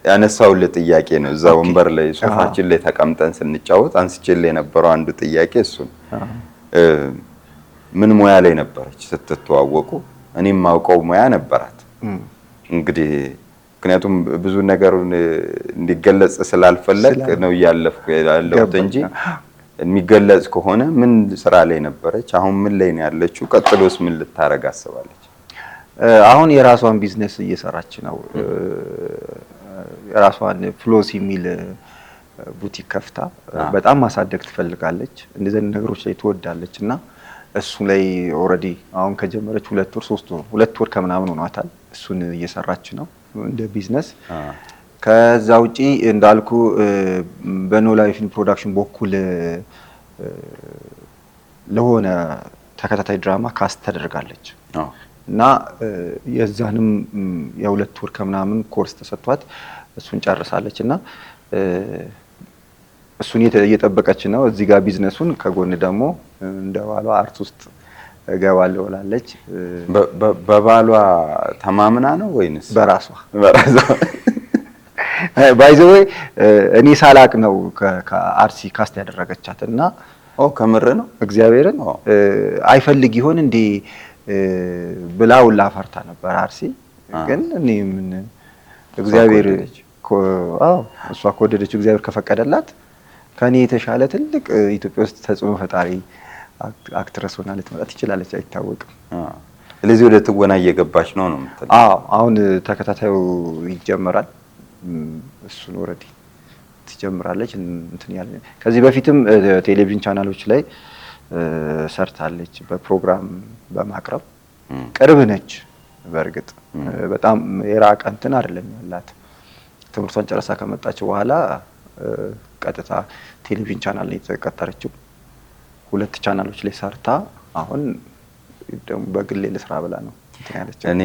B: ያነሳውልህ ጥያቄ ነው። እዛ ወንበር ላይ ሶፋችን ላይ ተቀምጠን ስንጫወት አንስቼልህ የነበረው አንዱ ጥያቄ እሱን ምን ሙያ ላይ ነበረች ስትተዋወቁ? እኔም ማውቀው ሙያ ነበራት። እንግዲህ ምክንያቱም ብዙ ነገሩን እንዲገለጽ ስላልፈለግ ነው እያለፍኩ ያለሁት እንጂ የሚገለጽ ከሆነ ምን ስራ ላይ ነበረች? አሁን ምን ላይ ነው ያለችው? ቀጥሎስ ምን ልታረግ አስባለች?
A: አሁን የራሷን ቢዝነስ እየሰራች ነው። የራሷን ፍሎስ የሚል ቡቲክ ከፍታ በጣም ማሳደግ ትፈልጋለች። እንደዚህ ነገሮች ላይ ትወዳለች እና እሱ ላይ ኦሬዲ አሁን ከጀመረች 2 ወር ከምናምን ሆኗታል። እሱን እየሰራች ነው እንደ ቢዝነስ። ከዛ ውጪ እንዳልኩ በኖላዊ ፊልም ፕሮዳክሽን በኩል ለሆነ ተከታታይ ድራማ ካስት ተደርጋለች እና የዛንም የ2 ወር ከምናምን ኮርስ ተሰጥቷት እሱን ጨርሳለች እና እሱን እየጠበቀች ነው። እዚህ ጋር ቢዝነሱን ከጎን ደግሞ እንደባሏ አርት ውስጥ እገባለሁ ብላለች።
B: በባሏ ተማምና ነው ወይንስ
A: በራሷ? ባይ ዘ ወይ እኔ ሳላቅ ነው ከአርሲ ካስት ያደረገቻት እና
B: ከምር ነው
A: እግዚአብሔርን አይፈልግ ይሆን እንዴ ብላው ላፈርታ ነበር አርሲ። ግን እኔ ምን እግዚአብሔር እሷ ከወደደችው እግዚአብሔር ከፈቀደላት ከኔ የተሻለ ትልቅ ኢትዮጵያ ውስጥ ተጽዕኖ ፈጣሪ አክትረስ ሆና ልትመጣ ትችላለች፣ አይታወቅም።
B: ስለዚህ ወደ ትወና እየገባች ነው የምትለው?
A: አሁን ተከታታዩ ይጀምራል። እሱን ኦሬዲ ትጀምራለች እንትን ያለ። ከዚህ በፊትም ቴሌቪዥን ቻናሎች ላይ ሰርታለች በፕሮግራም በማቅረብ ቅርብ ነች። በእርግጥ በጣም የራቀ እንትን አይደለም ያላት። ትምህርቷን ጨርሳ ከመጣች በኋላ ቀጥታ ቴሌቪዥን ቻናል ላይ ተቀጠረችው። 2 ቻናሎች ላይ ሰርታ አሁን ደግሞ በግሌ ልስራ ብላ ነው እንትን ያለችው።
B: እኔ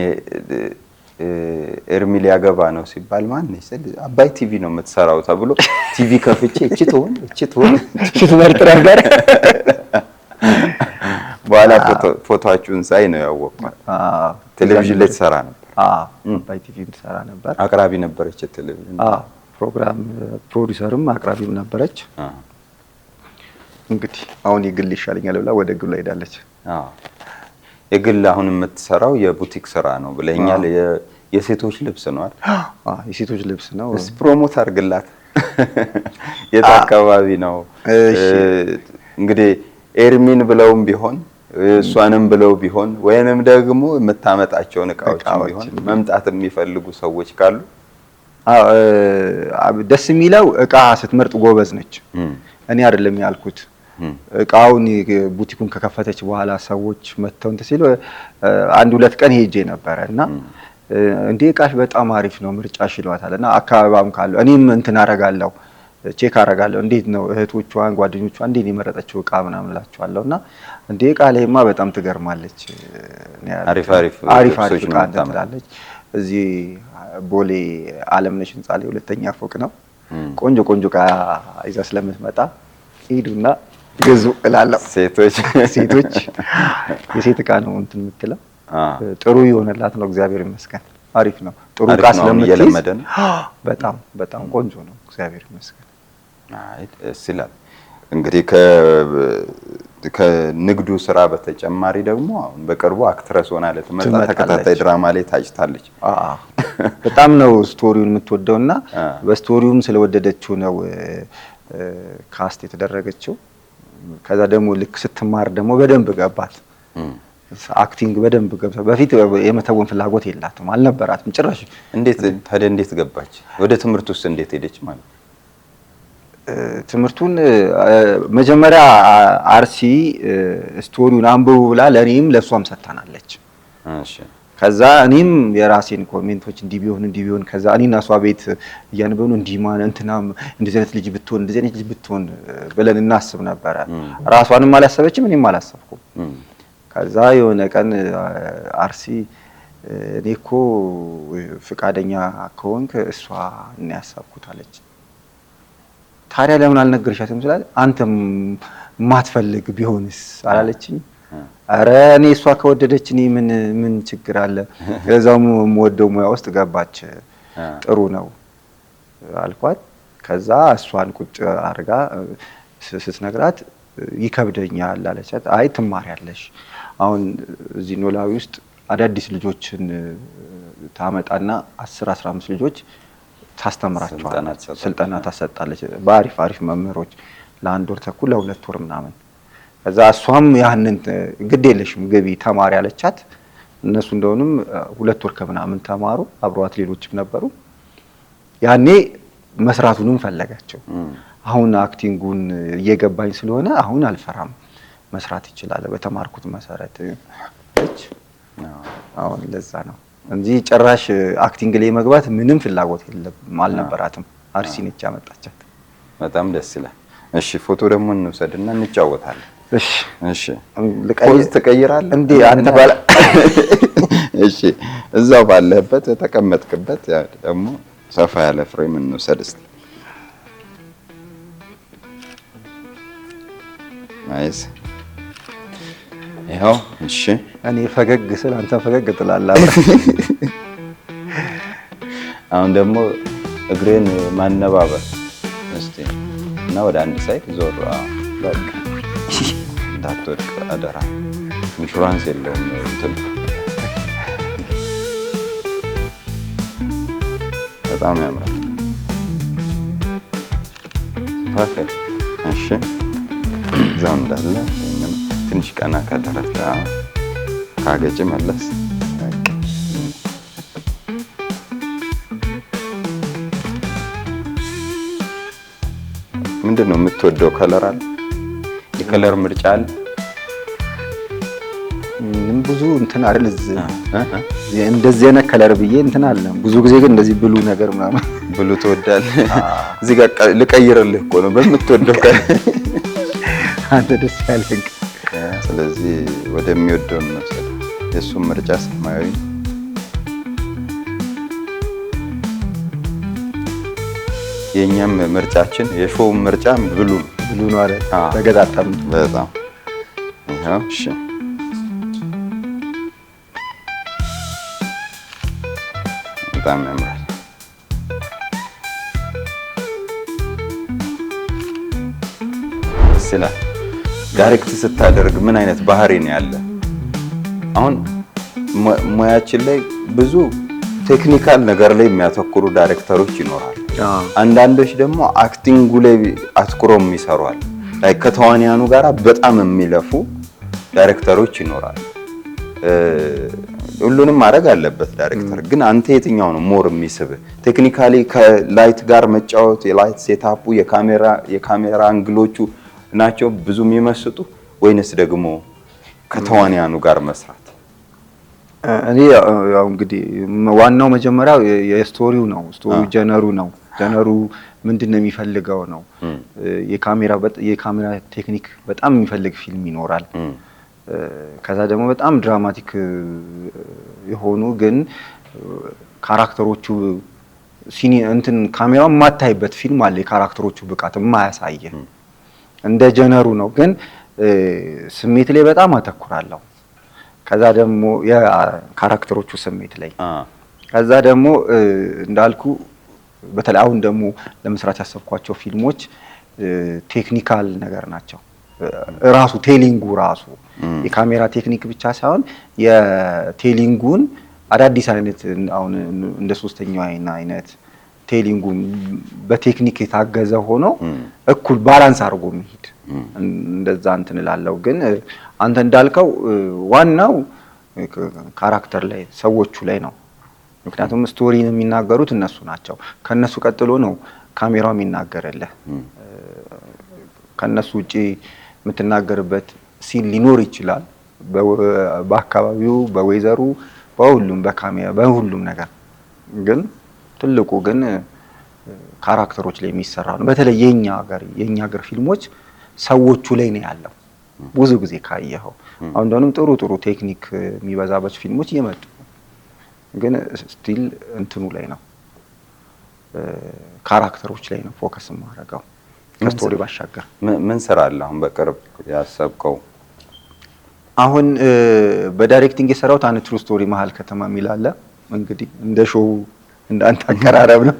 B: ኤርሚ ሊያገባ ነው ሲባል ማን ነው አባይ ቲቪ ነው የምትሰራው ተብሎ ቲቪ ከፍቼ እቺ ትሆን
A: ትመርጥ ነበር።
B: በኋላ ፎቶአችሁን ሳይ ነው ያወቅኩት። ቴሌቪዥን ላይ ትሰራ ነበር።
A: አባይ ቲቪ ትሰራ ነበር።
B: አቅራቢ ነበረች ቴሌቪዥን።
A: ፕሮግራም ፕሮዲዩሰርም አቅራቢም ነበረች። እንግዲህ አሁን የግል ይሻለኛል ብላ ወደ ግል ሄዳለች።
B: የግል አሁን የምትሰራው የቡቲክ ስራ ነው ብለኛል። የሴቶች ልብስ ነው አይደል?
A: የሴቶች ልብስ ነው።
B: እስ ፕሮሞት አድርግላት። የት አካባቢ ነው? እንግዲህ ኤርሚን ብለውም ቢሆን እሷንም ብለው ቢሆን ወይንም ደግሞ የምታመጣቸውን እቃዎች ቢሆን መምጣት የሚፈልጉ ሰዎች ካሉ
A: ደስ የሚለው እቃ ስትመርጥ ጎበዝ ነች። እኔ አይደለም ያልኩት። እቃውን ቡቲኩን ከከፈተች በኋላ ሰዎች መተው እንትን ሲሉ 1-2 ቀን ሄጄ ነበር እና እንዴ እቃሽ በጣም አሪፍ ነው ምርጫሽ ይሏታል እና አካባቢም ካለው እኔም እንትን አደርጋለሁ ቼክ አደርጋለሁ። እንዴት ነው እህቶቿን ጓደኞቿን እንዴት የመረጠችው እቃ ምናምን እላቸዋለሁ። እና እንዴ እቃ ላይማ በጣም ትገርማለች፣ አሪፍ እቃ ትላለች። እዚህ ቦሌ አለምነሽ ህንጻ ላይ 2ኛ ፎቅ ነው። ቆንጆ እቃ ይዛ ስለምትመጣ ሂዱና ግዙ እላለሁ። ሴቶች የሴት እቃ ነው እንትን የምትለው ጥሩ ይሆነላት ነው። እግዚአብሔር ይመስገን አሪፍ ነው። ጥሩ እቃ ስለምትይዝ በጣም ቆንጆ ነው። እግዚአብሔር ይመስገን።
B: አይ ደስ ይላል። እንግዲህ ከንግዱ ስራ በተጨማሪ ደግሞ አሁን በቅርቡ አክትረስ ሆና ለተመጣ ተከታታይ ድራማ ላይ ታጭታለች።
A: በጣም ነው ስቶሪውን የምትወደውና በስቶሪውም ስለወደደችው ነው ካስት የተደረገችው። ከዛ ደግሞ ልክ ስትማር ደግሞ በደንብ ገባት። አክቲንግ በደንብ ገብታ በፊት የመተወን ፍላጎት የላትም አልነበራትም ጭራሽ።
B: እንዴት ገባች ወደ ትምህርት ውስጥ እንዴት ሄደች ማለት?
A: ትምህርቱን መጀመሪያ አርሲ ስቶሪውን አንብቡ ብላ ለኔም ለሷም ሰጣናለች።
B: እሺ
A: ከዛ እኔም የራሴን ኮሜንቶች እንዲህ ቢሆን ከዛ እኔና እሷ ቤት እያነበብን እንዲህ ማን እንትናም እንደዚህ አይነት ልጅ ብትሆን ብለን እናስብ ነበረ። ራሷንም አላሰበችም እኔም አላሰብኩም። ከዛ የሆነ ቀን አርሲ እኔ እኮ ፍቃደኛ ከሆንክ እሷ እና ያሳብኩት አለች። ታዲያ ለምን አልነገርሻትም ስላለ አንተም ማትፈልግ ቢሆንስ አላለችኝ። አረ እኔ እሷ ከወደደች እኔ ምን ችግር አለ? ከዛው ወደው ሙያ ውስጥ ገባች። ጥሩ ነው አልኳት። ከዛ እሷን ቁጭ አርጋ ስትነግራት ይከብደኛል አለቻት። አይ ትማሪያለሽ። አሁን እዚህ ኖላዊ ውስጥ አዳዲስ ልጆችን ታመጣና 10-15 ልጆች ታስተምራቸዋለች። ስልጠና ታሰጣለች በአሪፍ መምህሮች ለ1 ወር ተኩል ለ2 ወር ምናምን። ከዛ እሷም ያንን ግድ የለሽም ግቢ ተማሪ አለቻት። እነሱ እንደሆነም 2 ወር ከምናምን ተማሩ። አብረዋት ሌሎችም ነበሩ። ያኔ መስራቱንም ፈለጋቸው። አሁን አክቲንጉን እየገባኝ ስለሆነ አሁን አልፈራም መስራት ይችላል በተማርኩት መሰረት እች አሁን ለዛ ነው እንጂ ጭራሽ አክቲንግ ላይ መግባት ምንም ፍላጎት አልነበራትም። አርሲ ነች ያመጣቻት።
B: በጣም ደስ ይላል። እሺ ፎቶ ደግሞ እንውሰድና እንጫወታለን። እሺ
A: ፖዝ ትቀይራለህ እንዴ አንተ ባለ?
B: እሺ እዛው ባለበት ተቀመጥክበት ደግሞ ሰፋ ያለ ፍሬም እንውሰድ እስቲ። ናይስ ይኸው። እሺ
A: እኔ ፈገግ ስል አንተ ፈገግ ትላለህ።
B: አሁን ደግሞ እግሬን ማነባበር እስቲ እና ወደ አንድ ሳይድ ዞር። በቃ እንዳትወድቅ አደራ። ኢንሹራንስ የለውም እንትን። በጣም ያምራል። ፐርፌክት። እሺ እዛው እንዳለ ትንሽ ቀና ካደረክ ካገጭ መለስ። ምንድን ነው የምትወደው ከለር አለ? የከለር ምርጫ አለ?
A: ብዙ እንትን አይደል እንደዚህ አይነት ከለር ብዬ እንትን አለ። ብዙ ጊዜ ግን እንደዚህ ብሉ ነገር ምናምን
B: ብሉ ትወዳለህ? እዚህ ጋር ልቀይርልህ እኮ ነው በምትወደው ከለር
A: አንተ ደስ ያለህ።
B: ስለዚህ ወደሚወደው ነው። የእሱም ምርጫ ሰማያዊ። የኛም ምርጫችን የሾው ምርጫ ብሉ
A: ነው አይደል? ተገጣጣም
B: በጣም ይሄው። እሺ በጣም ያምራል። ስላ ዳይሬክት ስታደርግ ምን አይነት ባህሪ ነው ያለ? አሁን ሙያችን ላይ ብዙ ቴክኒካል ነገር ላይ የሚያተኩሩ ዳይሬክተሮች ይኖራሉ። አንዳንዶች ደግሞ አክቲንጉ ላይ አትኩረው የሚሰሩ አሉ። ላይክ ከተዋንያኑ ጋራ በጣም የሚለፉ ዳይሬክተሮች ይኖራሉ። ሁሉንም ማድረግ አለበት ዳይሬክተር። ግን አንተ የትኛው ነው ሞር የሚስብ? ቴክኒካሊ ከላይት ጋር መጫወት፣ የላይት ሴታፑ፣ የካሜራ አንግሎቹ ናቸው ብዙ የሚመስጡ ወይንስ ደግሞ ከተዋንያኑ ጋር መስራት?
A: እኔ ያው እንግዲህ ዋናው መጀመሪያው የስቶሪው ነው። ስቶሪው ጀነሩ ነው። ጀነሩ ምንድነው የሚፈልገው ነው። የካሜራ ቴክኒክ በጣም የሚፈልግ ፊልም ይኖራል። ከዛ ደግሞ በጣም ድራማቲክ የሆኑ ግን ካራክተሮቹ ካሜራው የማታይበት ፊልም አለ። የካራክተሮቹ ብቃት የማያሳየ እንደ ጀነሩ ነው። ግን ስሜት ላይ በጣም አተኩራለሁ። ከዛ ደግሞ የካራክተሮቹ ስሜት ላይ ከዛ ደግሞ እንዳልኩ በተለይ አሁን ደግሞ ለመስራት ያሰብኳቸው ፊልሞች ቴክኒካል ነገር ናቸው። ራሱ ቴሊንጉ ራሱ የካሜራ ቴክኒክ ብቻ ሳይሆን የቴሊንጉን አዳዲስ አይነት አሁን እንደ ሶስተኛው አይነት ቴሊንጉን በቴክኒክ የታገዘ ሆኖ እኩል ባላንስ አድርጎ የሚሄድ እንደዛ እንትን እላለሁ። ግን አንተ እንዳልከው ዋናው ካራክተር ላይ ሰዎቹ ላይ ነው። ምክንያቱም ስቶሪን የሚናገሩት እነሱ ናቸው። ከነሱ ቀጥሎ ነው ካሜራው የሚናገርልህ። ከነሱ ውጪ የምትናገርበት ሲን ሊኖር ይችላል፣ በአካባቢው፣ በወይዘሩ፣ በሁሉም በካሜራ በሁሉም ነገር። ግን ትልቁ ግን ካራክተሮች ላይ የሚሰራ ነው። በተለይ የኛ ሀገር ፊልሞች ሰዎቹ ላይ ነው ያለው። ብዙ ጊዜ ካየኸው አሁን ደግሞ ጥሩ ቴክኒክ የሚበዛባቸው ፊልሞች እየመጡ ግን ስቲል እንትኑ ላይ ነው፣ ካራክተሮች ላይ ነው ፎከስ የማደርገው ከስቶሪ ባሻገር።
B: ምን ስራ አለ አሁን በቅርብ ያሰብከው?
A: አሁን በዳይሬክቲንግ የሰራሁት አንድ ትሩ ስቶሪ መሀል ከተማ የሚል አለ። እንግዲህ እንደ ሾው እንዳንተ አቀራረብ ነው።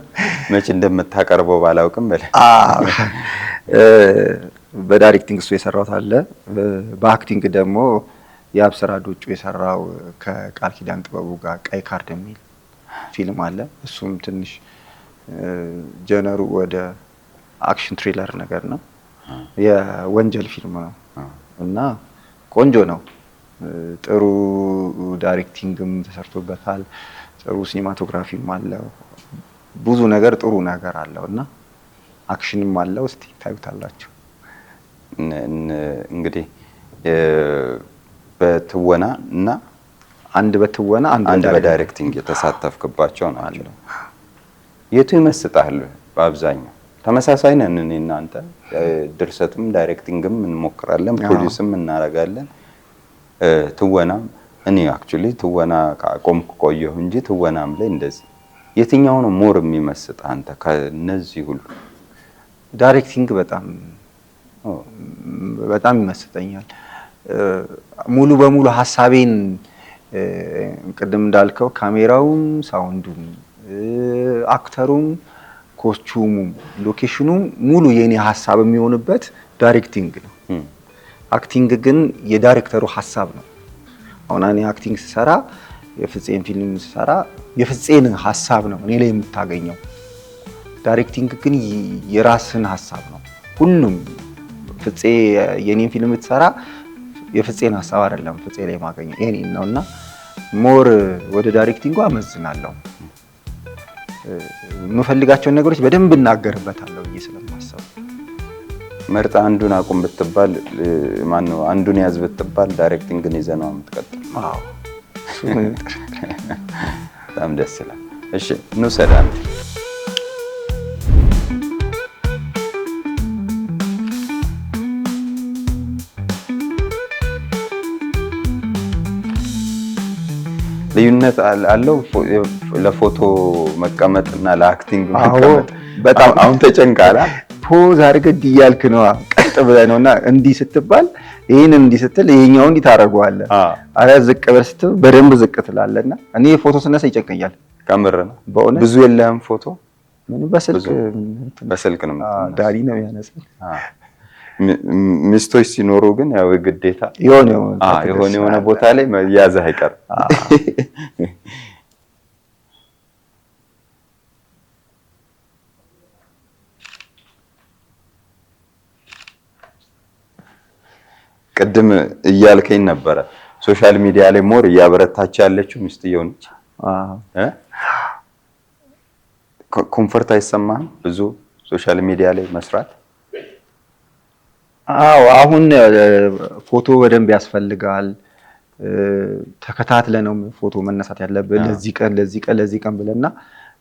B: መቼ እንደምታቀርበው ባላውቅም
A: በዳይሬክቲንግ እሱ የሰራሁት አለ። በአክቲንግ ደግሞ የአብስራ ዶጩ የሰራው ከቃል ኪዳን ጥበቡ ጋር ቀይ ካርድ የሚል ፊልም አለ። እሱም ትንሽ ጀነሩ ወደ አክሽን ትሪለር ነገር ነው። የወንጀል ፊልም ነው እና ቆንጆ ነው። ጥሩ ዳይሬክቲንግም ተሰርቶበታል። ጥሩ ሲኒማቶግራፊም አለው። ብዙ ነገር ጥሩ ነገር አለው እና አክሽንም አለው። እስቲ ታዩታላችሁ።
B: እንግዲህ በትወና እና
A: አንድ በትወና
B: አንድ በዳይሬክቲንግ የተሳተፍክባቸው ናቸው። የቱ ይመስጣል? በአብዛኛው ተመሳሳይ ነን እኔ እናንተ። ድርሰትም ዳይሬክቲንግም እንሞክራለን፣ ፕሮዲዩስም እናረጋለን። ትወናም እኔ አክቹሊ ትወና ካቆምኩ ቆየሁ እንጂ ትወናም ላይ እንደዚህ የትኛው ነው ሞር የሚመስጥ አንተ ከነዚህ ሁሉ?
A: ዳይሬክቲንግ በጣም ይመስጠኛል። ሙሉ በሙሉ ሐሳቤን ቅድም እንዳልከው ካሜራውም፣ ሳውንዱም፣ አክተሩም፣ ኮስቹሙም፣ ሎኬሽኑም ሙሉ የኔ ሐሳብ የሚሆንበት ዳይሬክቲንግ ነው። አክቲንግ ግን የዳይሬክተሩ ሐሳብ ነው። አሁን እኔ አክቲንግ ስሰራ የፍፄን ፊልም ስሰራ የፍፄን ሐሳብ ነው እኔ ላይ የምታገኘው። ዳይሬክቲንግ ግን የራስን ሐሳብ ነው። ሁሉም ፍፄ የኔን ፊልም ብትሰራ የፍፄን ሐሳብ አይደለም ፍፄ ላይ ማገኘው የኔን ነውና ሞር ወደ ዳይሬክቲንጉ አመዝናለሁ። የምፈልጋቸውን ነገሮች በደንብ እናገርበታለሁ ብዬ ስለማሰብ
B: መርጣ አንዱን አቁም ብትባል ማነው አንዱን ያዝ ብትባል ዳይሬክቲንግን ይዘህ ነው የምትቀጥል?
A: አዎ
B: በጣም ደስ ይላል። እሺ እንውሰድ አንድ ልዩነት አለው ለፎቶ መቀመጥና ለአክቲንግ መቀመጥ?
A: በጣም
B: አሁን ተጨንቃላ።
A: ፖዝ አድርገህ እንዲህ እያልክ ነው ቀጥ ብለህ ነውና እንዲህ ስትባል ይሄንን እንዲህ ስትል ይሄኛው እንዲህ ታደርገዋለህ። አረ ዝቅ ብለህ ስትል በደንብ ዝቅ ትላለህና እኔ ፎቶ ስነሳ ይጨንቀኛል።
B: ከምር ነው
A: በእውነት።
B: ብዙ የለህም ፎቶ?
A: ምን
B: በስልክ ነው
A: ዳዲ ነው ያነሳል።
B: ሚስቶች ሲኖሩ ግን ያው ግዴታ የሆነ ቦታ ላይ መያዝህ አይቀርም። ቅድም እያልከኝ ነበረ ሶሻል ሚዲያ ላይ ሞር እያበረታች ያለችው ሚስትየው ነች። ኮምፎርት አይሰማህም ብዙ ሶሻል ሚዲያ ላይ መስራት?
A: አዎ አሁን ፎቶ በደንብ ያስፈልጋል። ተከታትለ ነው ፎቶ መነሳት ያለብን ለዚህ ቀን ብለና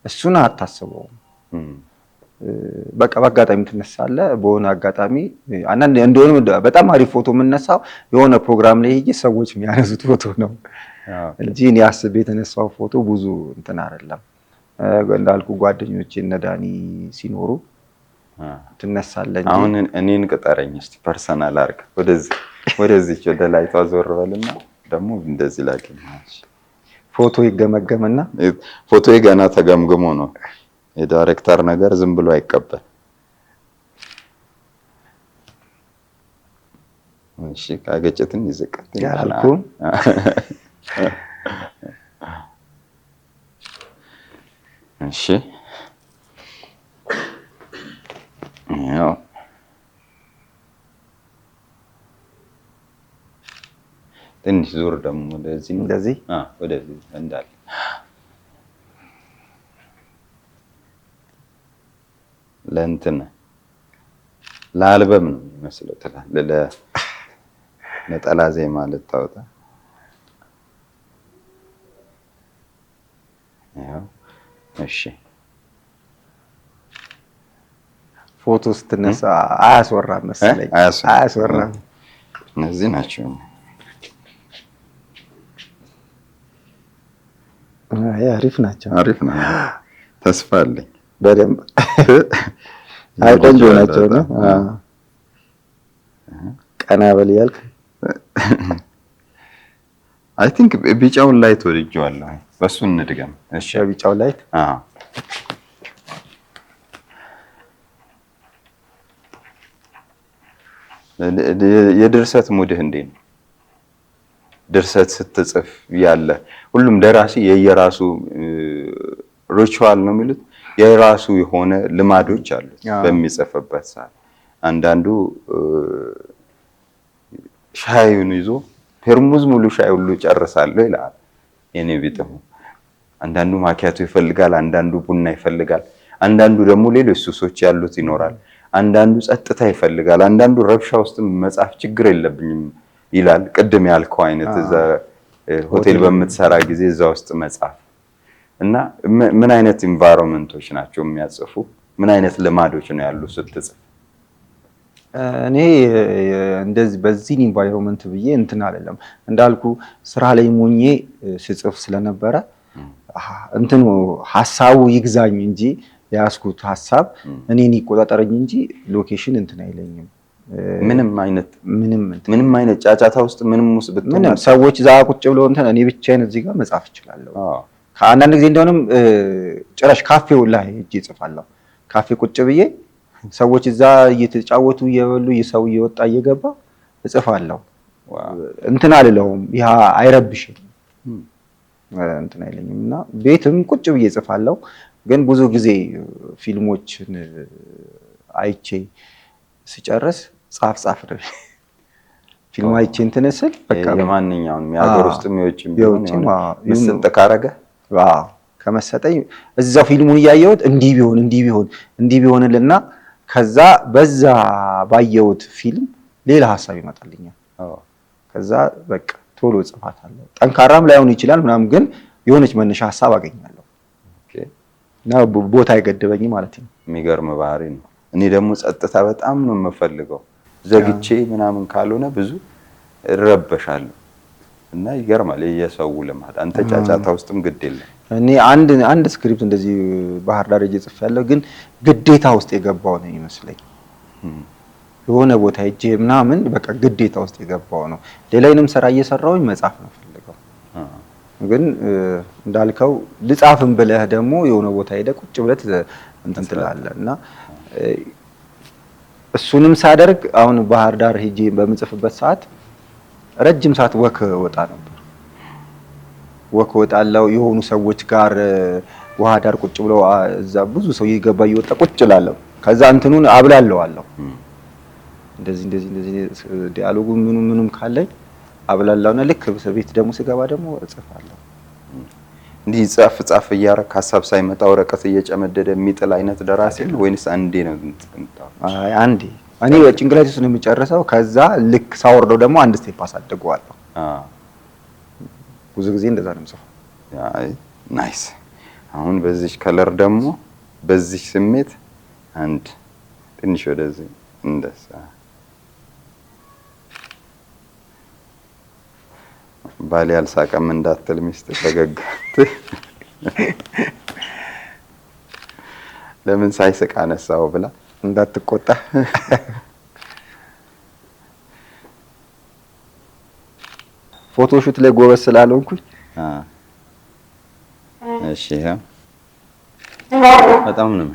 A: እሱን አታስበውም። በቃ በአጋጣሚ ትነሳለህ። በሆነ አጋጣሚ አንዳንድ እንደሆነ በጣም አሪፍ ፎቶ የምነሳው የሆነ ፕሮግራም ላይ ሄጄ ሰዎች የሚያነሱት ፎቶ ነው እንጂ እኔ አስቤ የተነሳው ፎቶ ብዙ እንትን አይደለም። እንዳልኩ ጓደኞቼ እነ ዳኒ ሲኖሩ ትነሳለህ እንጂ
B: አሁን እኔን ቅጠረኝ እስቲ ፐርሰናል አድርግ። ወደዚህ ወደ ላይ ተዞር በልና ደግሞ እንደዚህ ላገኛች
A: ፎቶ ይገመገምና
B: ፎቶ ገና ተገምግሞ ነው። የዳይሬክተር ነገር ዝም ብሎ አይቀበል። እሺ ካገጨትን ይዘቀት
A: ያልኩ
B: እሺ ያው ትንሽ ዞር ደግሞ ወደዚህ ወደዚህ እንዳለ ለእንትን ለአልበም ነው የሚመስለው ትላለህ። ለነጠላ ዜማ ልታወጣ ያው እሺ።
A: ፎቶ ስትነሳ አያስወራም መሰለኝ። አያስወራም።
B: እነዚህ ናቸው።
A: አሪፍ ናቸው።
B: አሪፍ ነው። ተስፋ አለኝ
A: በደንብ ቆንጆ ናቸው ነው። ቀና በል ያልክ
B: አይ ቲንክ ቢጫውን ላይት ወድጄዋለሁ። በሱ እንድገም። እሺ
A: ቢጫው ላይት
B: የድርሰት ሙድህ እንዴት ነው? ድርሰት ስትጽፍ ያለ ሁሉም ደራሲ የየራሱ ሪቹዋል ነው የሚሉት የራሱ የሆነ ልማዶች አሉት በሚጽፍበት ሰዓት። አንዳንዱ ሻዩን ይዞ ፔርሙዝ ሙሉ ሻይ ሁሉ ጨርሳለሁ ይላል የኔ ቢጥሙ። አንዳንዱ ማኪያቶ ይፈልጋል፣ አንዳንዱ ቡና ይፈልጋል፣ አንዳንዱ ደግሞ ሌሎች ሱሶች ያሉት ይኖራል። አንዳንዱ ጸጥታ ይፈልጋል፣ አንዳንዱ ረብሻ ውስጥ መጻፍ ችግር የለብኝም ይላል። ቅድም ያልከው አይነት እዛ ሆቴል በምትሰራ ጊዜ እዛ ውስጥ መጻፍ እና ምን አይነት ኢንቫይሮንመንቶች ናቸው የሚያጽፉ? ምን አይነት ልማዶች ነው ያሉ ስትጽፍ?
A: እኔ እንደዚህ በዚህ ኢንቫይሮንመንት ብዬ እንትን አይደለም እንዳልኩ ስራ ላይ ሞኜ ስጽፍ ስለነበረ እንትኑ ሐሳቡ ይግዛኝ እንጂ ያስኩት ሐሳብ እኔን ይቆጣጠረኝ እንጂ ሎኬሽን እንትን አይለኝም። ምንም አይነት ጫጫታ ውስጥ ምንም ውስጥ ብትሆን ሰዎች ዛ ቁጭ ብለው እንትን እኔ ብቻዬን እዚህ ጋር መጻፍ እችላለሁ። ከአንዳንድ ጊዜ እንደሆነም ጭራሽ ካፌው ላይ ሄጄ እጽፋለሁ። ካፌ ቁጭ ብዬ ሰዎች እዛ እየተጫወቱ እየበሉ ሰው እየወጣ እየገባ እጽፋለሁ። እንትን አልለውም፣ ያ አይረብሽም፣ እንትን አይለኝም። እና ቤትም ቁጭ ብዬ እጽፋለሁ። ግን ብዙ ጊዜ ፊልሞችን አይቼ ስጨርስ ጻፍ ነው ፊልም አይቼ እንትን ስል በቃ
B: የማንኛውንም የሀገር ውስጥ የሚወጭም ቢሆን ምስጥ ካረገ
A: ከመሰጠኝ እዛው ፊልሙን እያየሁት እንዲህ ቢሆንልና ከዛ በዛ ባየሁት ፊልም ሌላ ሐሳብ ይመጣልኛል። ከዛ በቃ ቶሎ ጽፋታለሁ። ጠንካራም ላይሆን ይችላል ምናምን፣ ግን የሆነች መነሻ ሐሳብ አገኛለሁ እና ቦታ አይገድበኝም ማለት ነው።
B: የሚገርም ባህሪ ነው። እኔ ደግሞ ጸጥታ በጣም ነው የምፈልገው። ዘግቼ ምናምን ካልሆነ ብዙ እረበሻለሁ እና ይገርማል የሰው ልማድ። አንተ ጫጫታ ውስጥም ግድ የለም።
A: እኔ አንድ ስክሪፕት እንደዚህ ባህር ዳር ጽፌያለሁ፣ ግን ግዴታ ውስጥ የገባው ነው ይመስለኝ። የሆነ ቦታ ሄጄ ምናምን በቃ ግዴታ ውስጥ የገባው ነው። ሌላዬንም ስራ እየሰራሁኝ መጻፍ ነው ፈልገው፣ ግን እንዳልከው ልጻፍም ብለህ ደግሞ የሆነ ቦታ ሄደህ ቁጭ ብለህ እንትን ትላለህ እና እሱንም ሳደርግ አሁን ባህር ዳር ሄጄ በምጽፍበት ሰዓት ረጅም ሰዓት ወክ ወጣ ነበር። ወክ ወጣለው የሆኑ ሰዎች ጋር ውሃ ዳር ቁጭ ብለው እዛ ብዙ ሰው ይገባ ይወጣ ቁጭ እላለሁ። ከዛ እንትኑን አብላለዋለሁ። እንደዚህ ዲያሎጉ ምኑም ካለኝ አብላላውና ልክ ቤት ደግሞ ስገባ ደግሞ እጽፋለሁ።
B: እንዲህ ጻፍ እያረክ ሐሳብ ሳይመጣ ወረቀት እየጨመደደ የሚጥል አይነት ደራሲ ነው ወይንስ አንዴ ነው እንትምጣው?
A: አይ አንዴ እኔ ጭንቅላቴ ውስጥ ነው የሚጨርሰው። ከዛ ልክ ሳወርደው ደግሞ አንድ ስቴፕ አሳድገዋለሁ። ብዙ ጊዜ እንደዛ ነው የምጽፈው።
B: አይ ናይስ። አሁን በዚህ ከለር ደግሞ በዚህ ስሜት አንድ ትንሽ ወደዚህ እንደዛ ባል ያልሳቀም እንዳትል ሚስት ተገጋት። ለምን ሳይስቅ አነሳው ብላ
A: እንዳትቆጣ። ፎቶሹት ላይ ጎበዝ ስላልሆንኩኝ
B: እሺ ይሄ በጣም ነው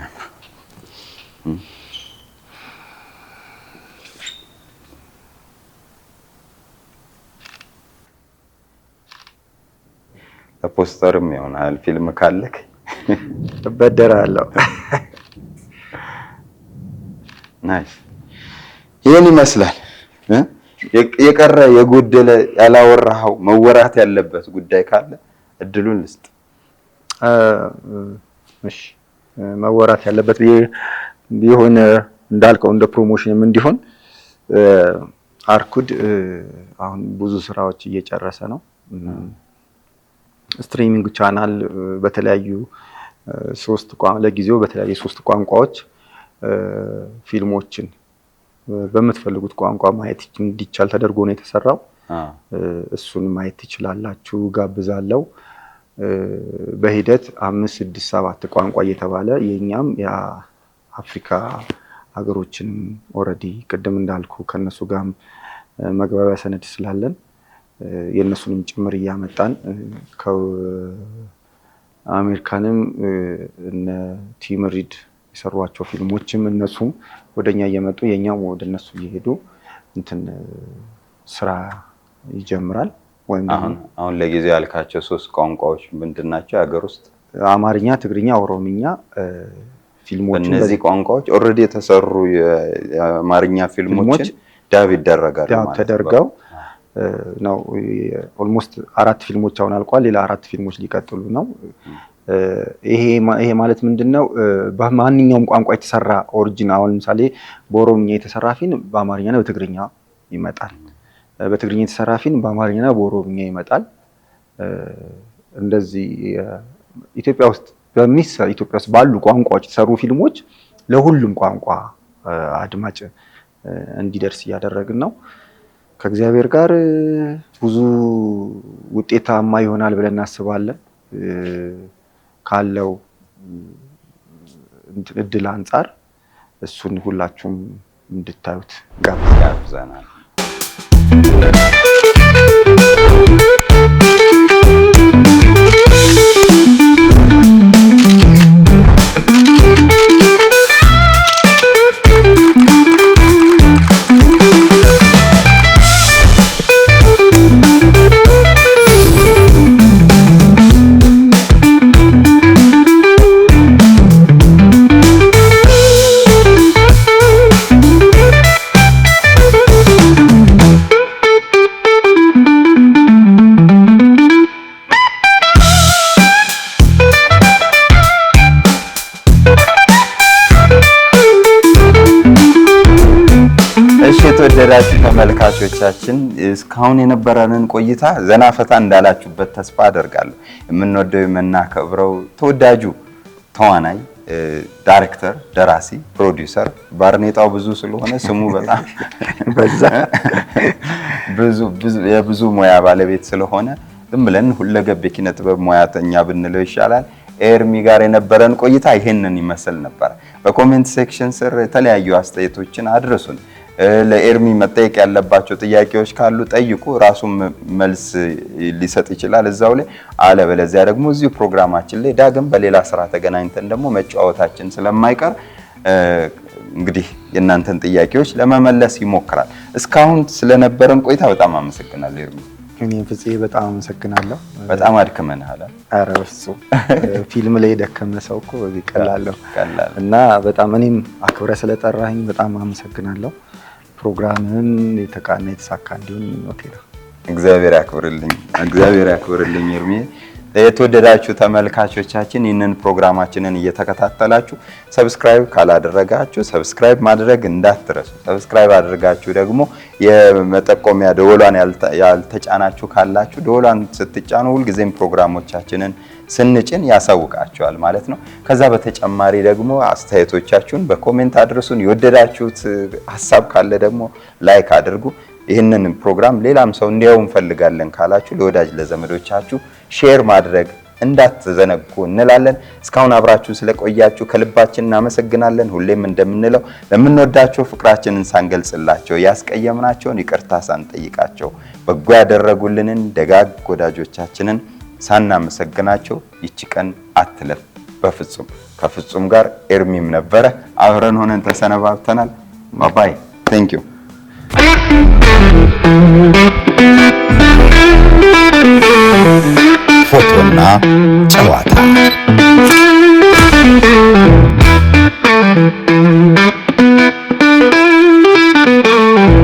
B: ለፖስተርም ይሆናል ፊልም ካለክ
A: እበደራለሁ።
B: ናይስ ይሄን ይመስላል። የቀረ የጎደለ ያላወራው መወራት ያለበት ጉዳይ ካለ እድሉን ልስጥ።
A: እሺ መወራት ያለበት ቢሆን እንዳልከው እንደ ፕሮሞሽንም እንዲሆን አርኩድ አሁን ብዙ ስራዎች እየጨረሰ ነው። ስትሪሚንግ ቻናል በተለያዩ ለጊዜው በተለያዩ 3 ቋንቋዎች ፊልሞችን በምትፈልጉት ቋንቋ ማየት እንዲቻል ተደርጎ ነው የተሰራው። እሱን ማየት ትችላላችሁ ጋብዛለሁ። በሂደት 5፣ 6፣ 7 ቋንቋ እየተባለ የኛም የአፍሪካ ሀገሮችን ኦሬዲ ቅድም እንዳልኩ ከነሱ ጋር መግባቢያ ሰነድ ስላለን የነሱንም ጭምር እያመጣን ከአሜሪካንም እነ ቲም ሪድ የሰሯቸው ፊልሞችም እነሱም ወደኛ እየመጡ የኛም ወደ እነሱ እየሄዱ ስራ ይጀምራል። ወይም
B: አሁን ለጊዜው ያልካቸው 3 ቋንቋዎች ምንድናቸው? ሀገር ውስጥ
A: አማርኛ፣ ትግርኛ፣ ኦሮምኛ ፊልሞች
B: እነዚህ ቋንቋዎች ኦሬዲ የተሰሩ የአማርኛ ፊልሞች ዳብ ይደረጋሉ ማለት
A: ተደርገው ነው። ኦልሞስት 4 ፊልሞች አሁን አልቋል። ሌላ 4 ፊልሞች ሊቀጥሉ ነው። ይሄ ማለት ምንድነው? በማንኛውም ቋንቋ የተሰራ ኦሪጂናል አሁን ለምሳሌ በኦሮምኛ የተሰራ ፊልም በአማርኛና በትግርኛ ይመጣል። በትግርኛ የተሰራ ፊልም በአማርኛና በኦሮምኛ ይመጣል። እንደዚህ ኢትዮጵያ ውስጥ ባሉ ቋንቋዎች የተሰሩ ፊልሞች ለሁሉም ቋንቋ አድማጭ እንዲደርስ እያደረግን ነው። ከእግዚአብሔር ጋር ብዙ ውጤታማ ይሆናል ብለን እናስባለን። ካለው እድል አንፃር እሱን ሁላችሁም እንድታዩት
B: ጋብዘናል። የተወደዳችሁ ተመልካቾቻችን እስካሁን የነበረንን ቆይታ ዘና ፈታ እንዳላችሁበት ተስፋ አደርጋለሁ። የምንወደው የምናከብረው ተወዳጁ ተዋናይ፣ ዳይሬክተር፣ ደራሲ፣ ፕሮዲዩሰር ባርኔጣው ብዙ ስለሆነ ስሙ በጣም በዛ የብዙ ሙያ ባለቤት ስለሆነ ዝም ብለን ሁለገብ የኪነ ጥበብ ሙያተኛ ብንለው ይሻላል። ኤርሚ ጋር የነበረን ቆይታ ይሄንን ይመስል ነበር። በኮሜንት ሴክሽን ስር የተለያዩ አስተያየቶችን አድርሱን። ለኤርሚ መጠየቅ ያለባቸው ጥያቄዎች ካሉ ጠይቁ። ራሱም መልስ ሊሰጥ ይችላል እዛው ላይ። አለበለዚያ ደግሞ እዚሁ ፕሮግራማችን ላይ ዳግም በሌላ ስራ ተገናኝተን ደግሞ መጫወታችን ስለማይቀር እንግዲህ የእናንተን ጥያቄዎች ለመመለስ ይሞክራል። እስካሁን ስለነበረን ቆይታ በጣም አመሰግናለሁ ኤርሚ።
A: እኔም ፍፄ በጣም አመሰግናለሁ።
B: በጣም አድክመናል።
A: ኧረ በፍፁም ፊልም ላይ ደከመ ሰው እኮ ቀላል እና በጣም እኔም አክብረ ስለጠራኸኝ በጣም አመሰግናለሁ። ፕሮግራምህን የተቃና የተሳካ እንዲሆን ምኞቴ ነው።
B: እግዚአብሔር ያክብርልኝ ኤርሚ። የተወደዳችሁ ተመልካቾቻችን ይህንን ፕሮግራማችንን እየተከታተላችሁ ሰብስክራይብ ካላደረጋችሁ ሰብስክራይብ ማድረግ እንዳትረሱ። ሰብስክራይብ አድርጋችሁ ደግሞ የመጠቆሚያ ደወሏን ያልተጫናችሁ ካላችሁ ደወሏን ስትጫኑ ሁልጊዜም ፕሮግራሞቻችንን ስንጭን ያሳውቃችኋል ማለት ነው። ከዛ በተጨማሪ ደግሞ አስተያየቶቻችሁን በኮሜንት አድርሱን። የወደዳችሁት ሐሳብ ካለ ደግሞ ላይክ አድርጉ። ይህንን ፕሮግራም ሌላም ሰው እንዲያው እንፈልጋለን ካላችሁ ለወዳጅ ለዘመዶቻችሁ ሼር ማድረግ እንዳትዘነጉ እንላለን። እስካሁን አብራችሁ ስለቆያችሁ ከልባችን እናመሰግናለን። ሁሌም እንደምንለው ለምንወዳቸው ፍቅራችንን ሳንገልጽላቸው ያስቀየምናቸውን ይቅርታ ሳንጠይቃቸው በጎ ያደረጉልንን ደጋግ ወዳጆቻችንን ሳናመሰግናቸው ይቺ ቀን አትለፍ በፍጹም። ከፍጹም ጋር ኤርሚም ነበረ። አብረን ሆነን ተሰነባብተናል። ባይ ቴንክ ዩ።
C: ፎቶና ጨዋታ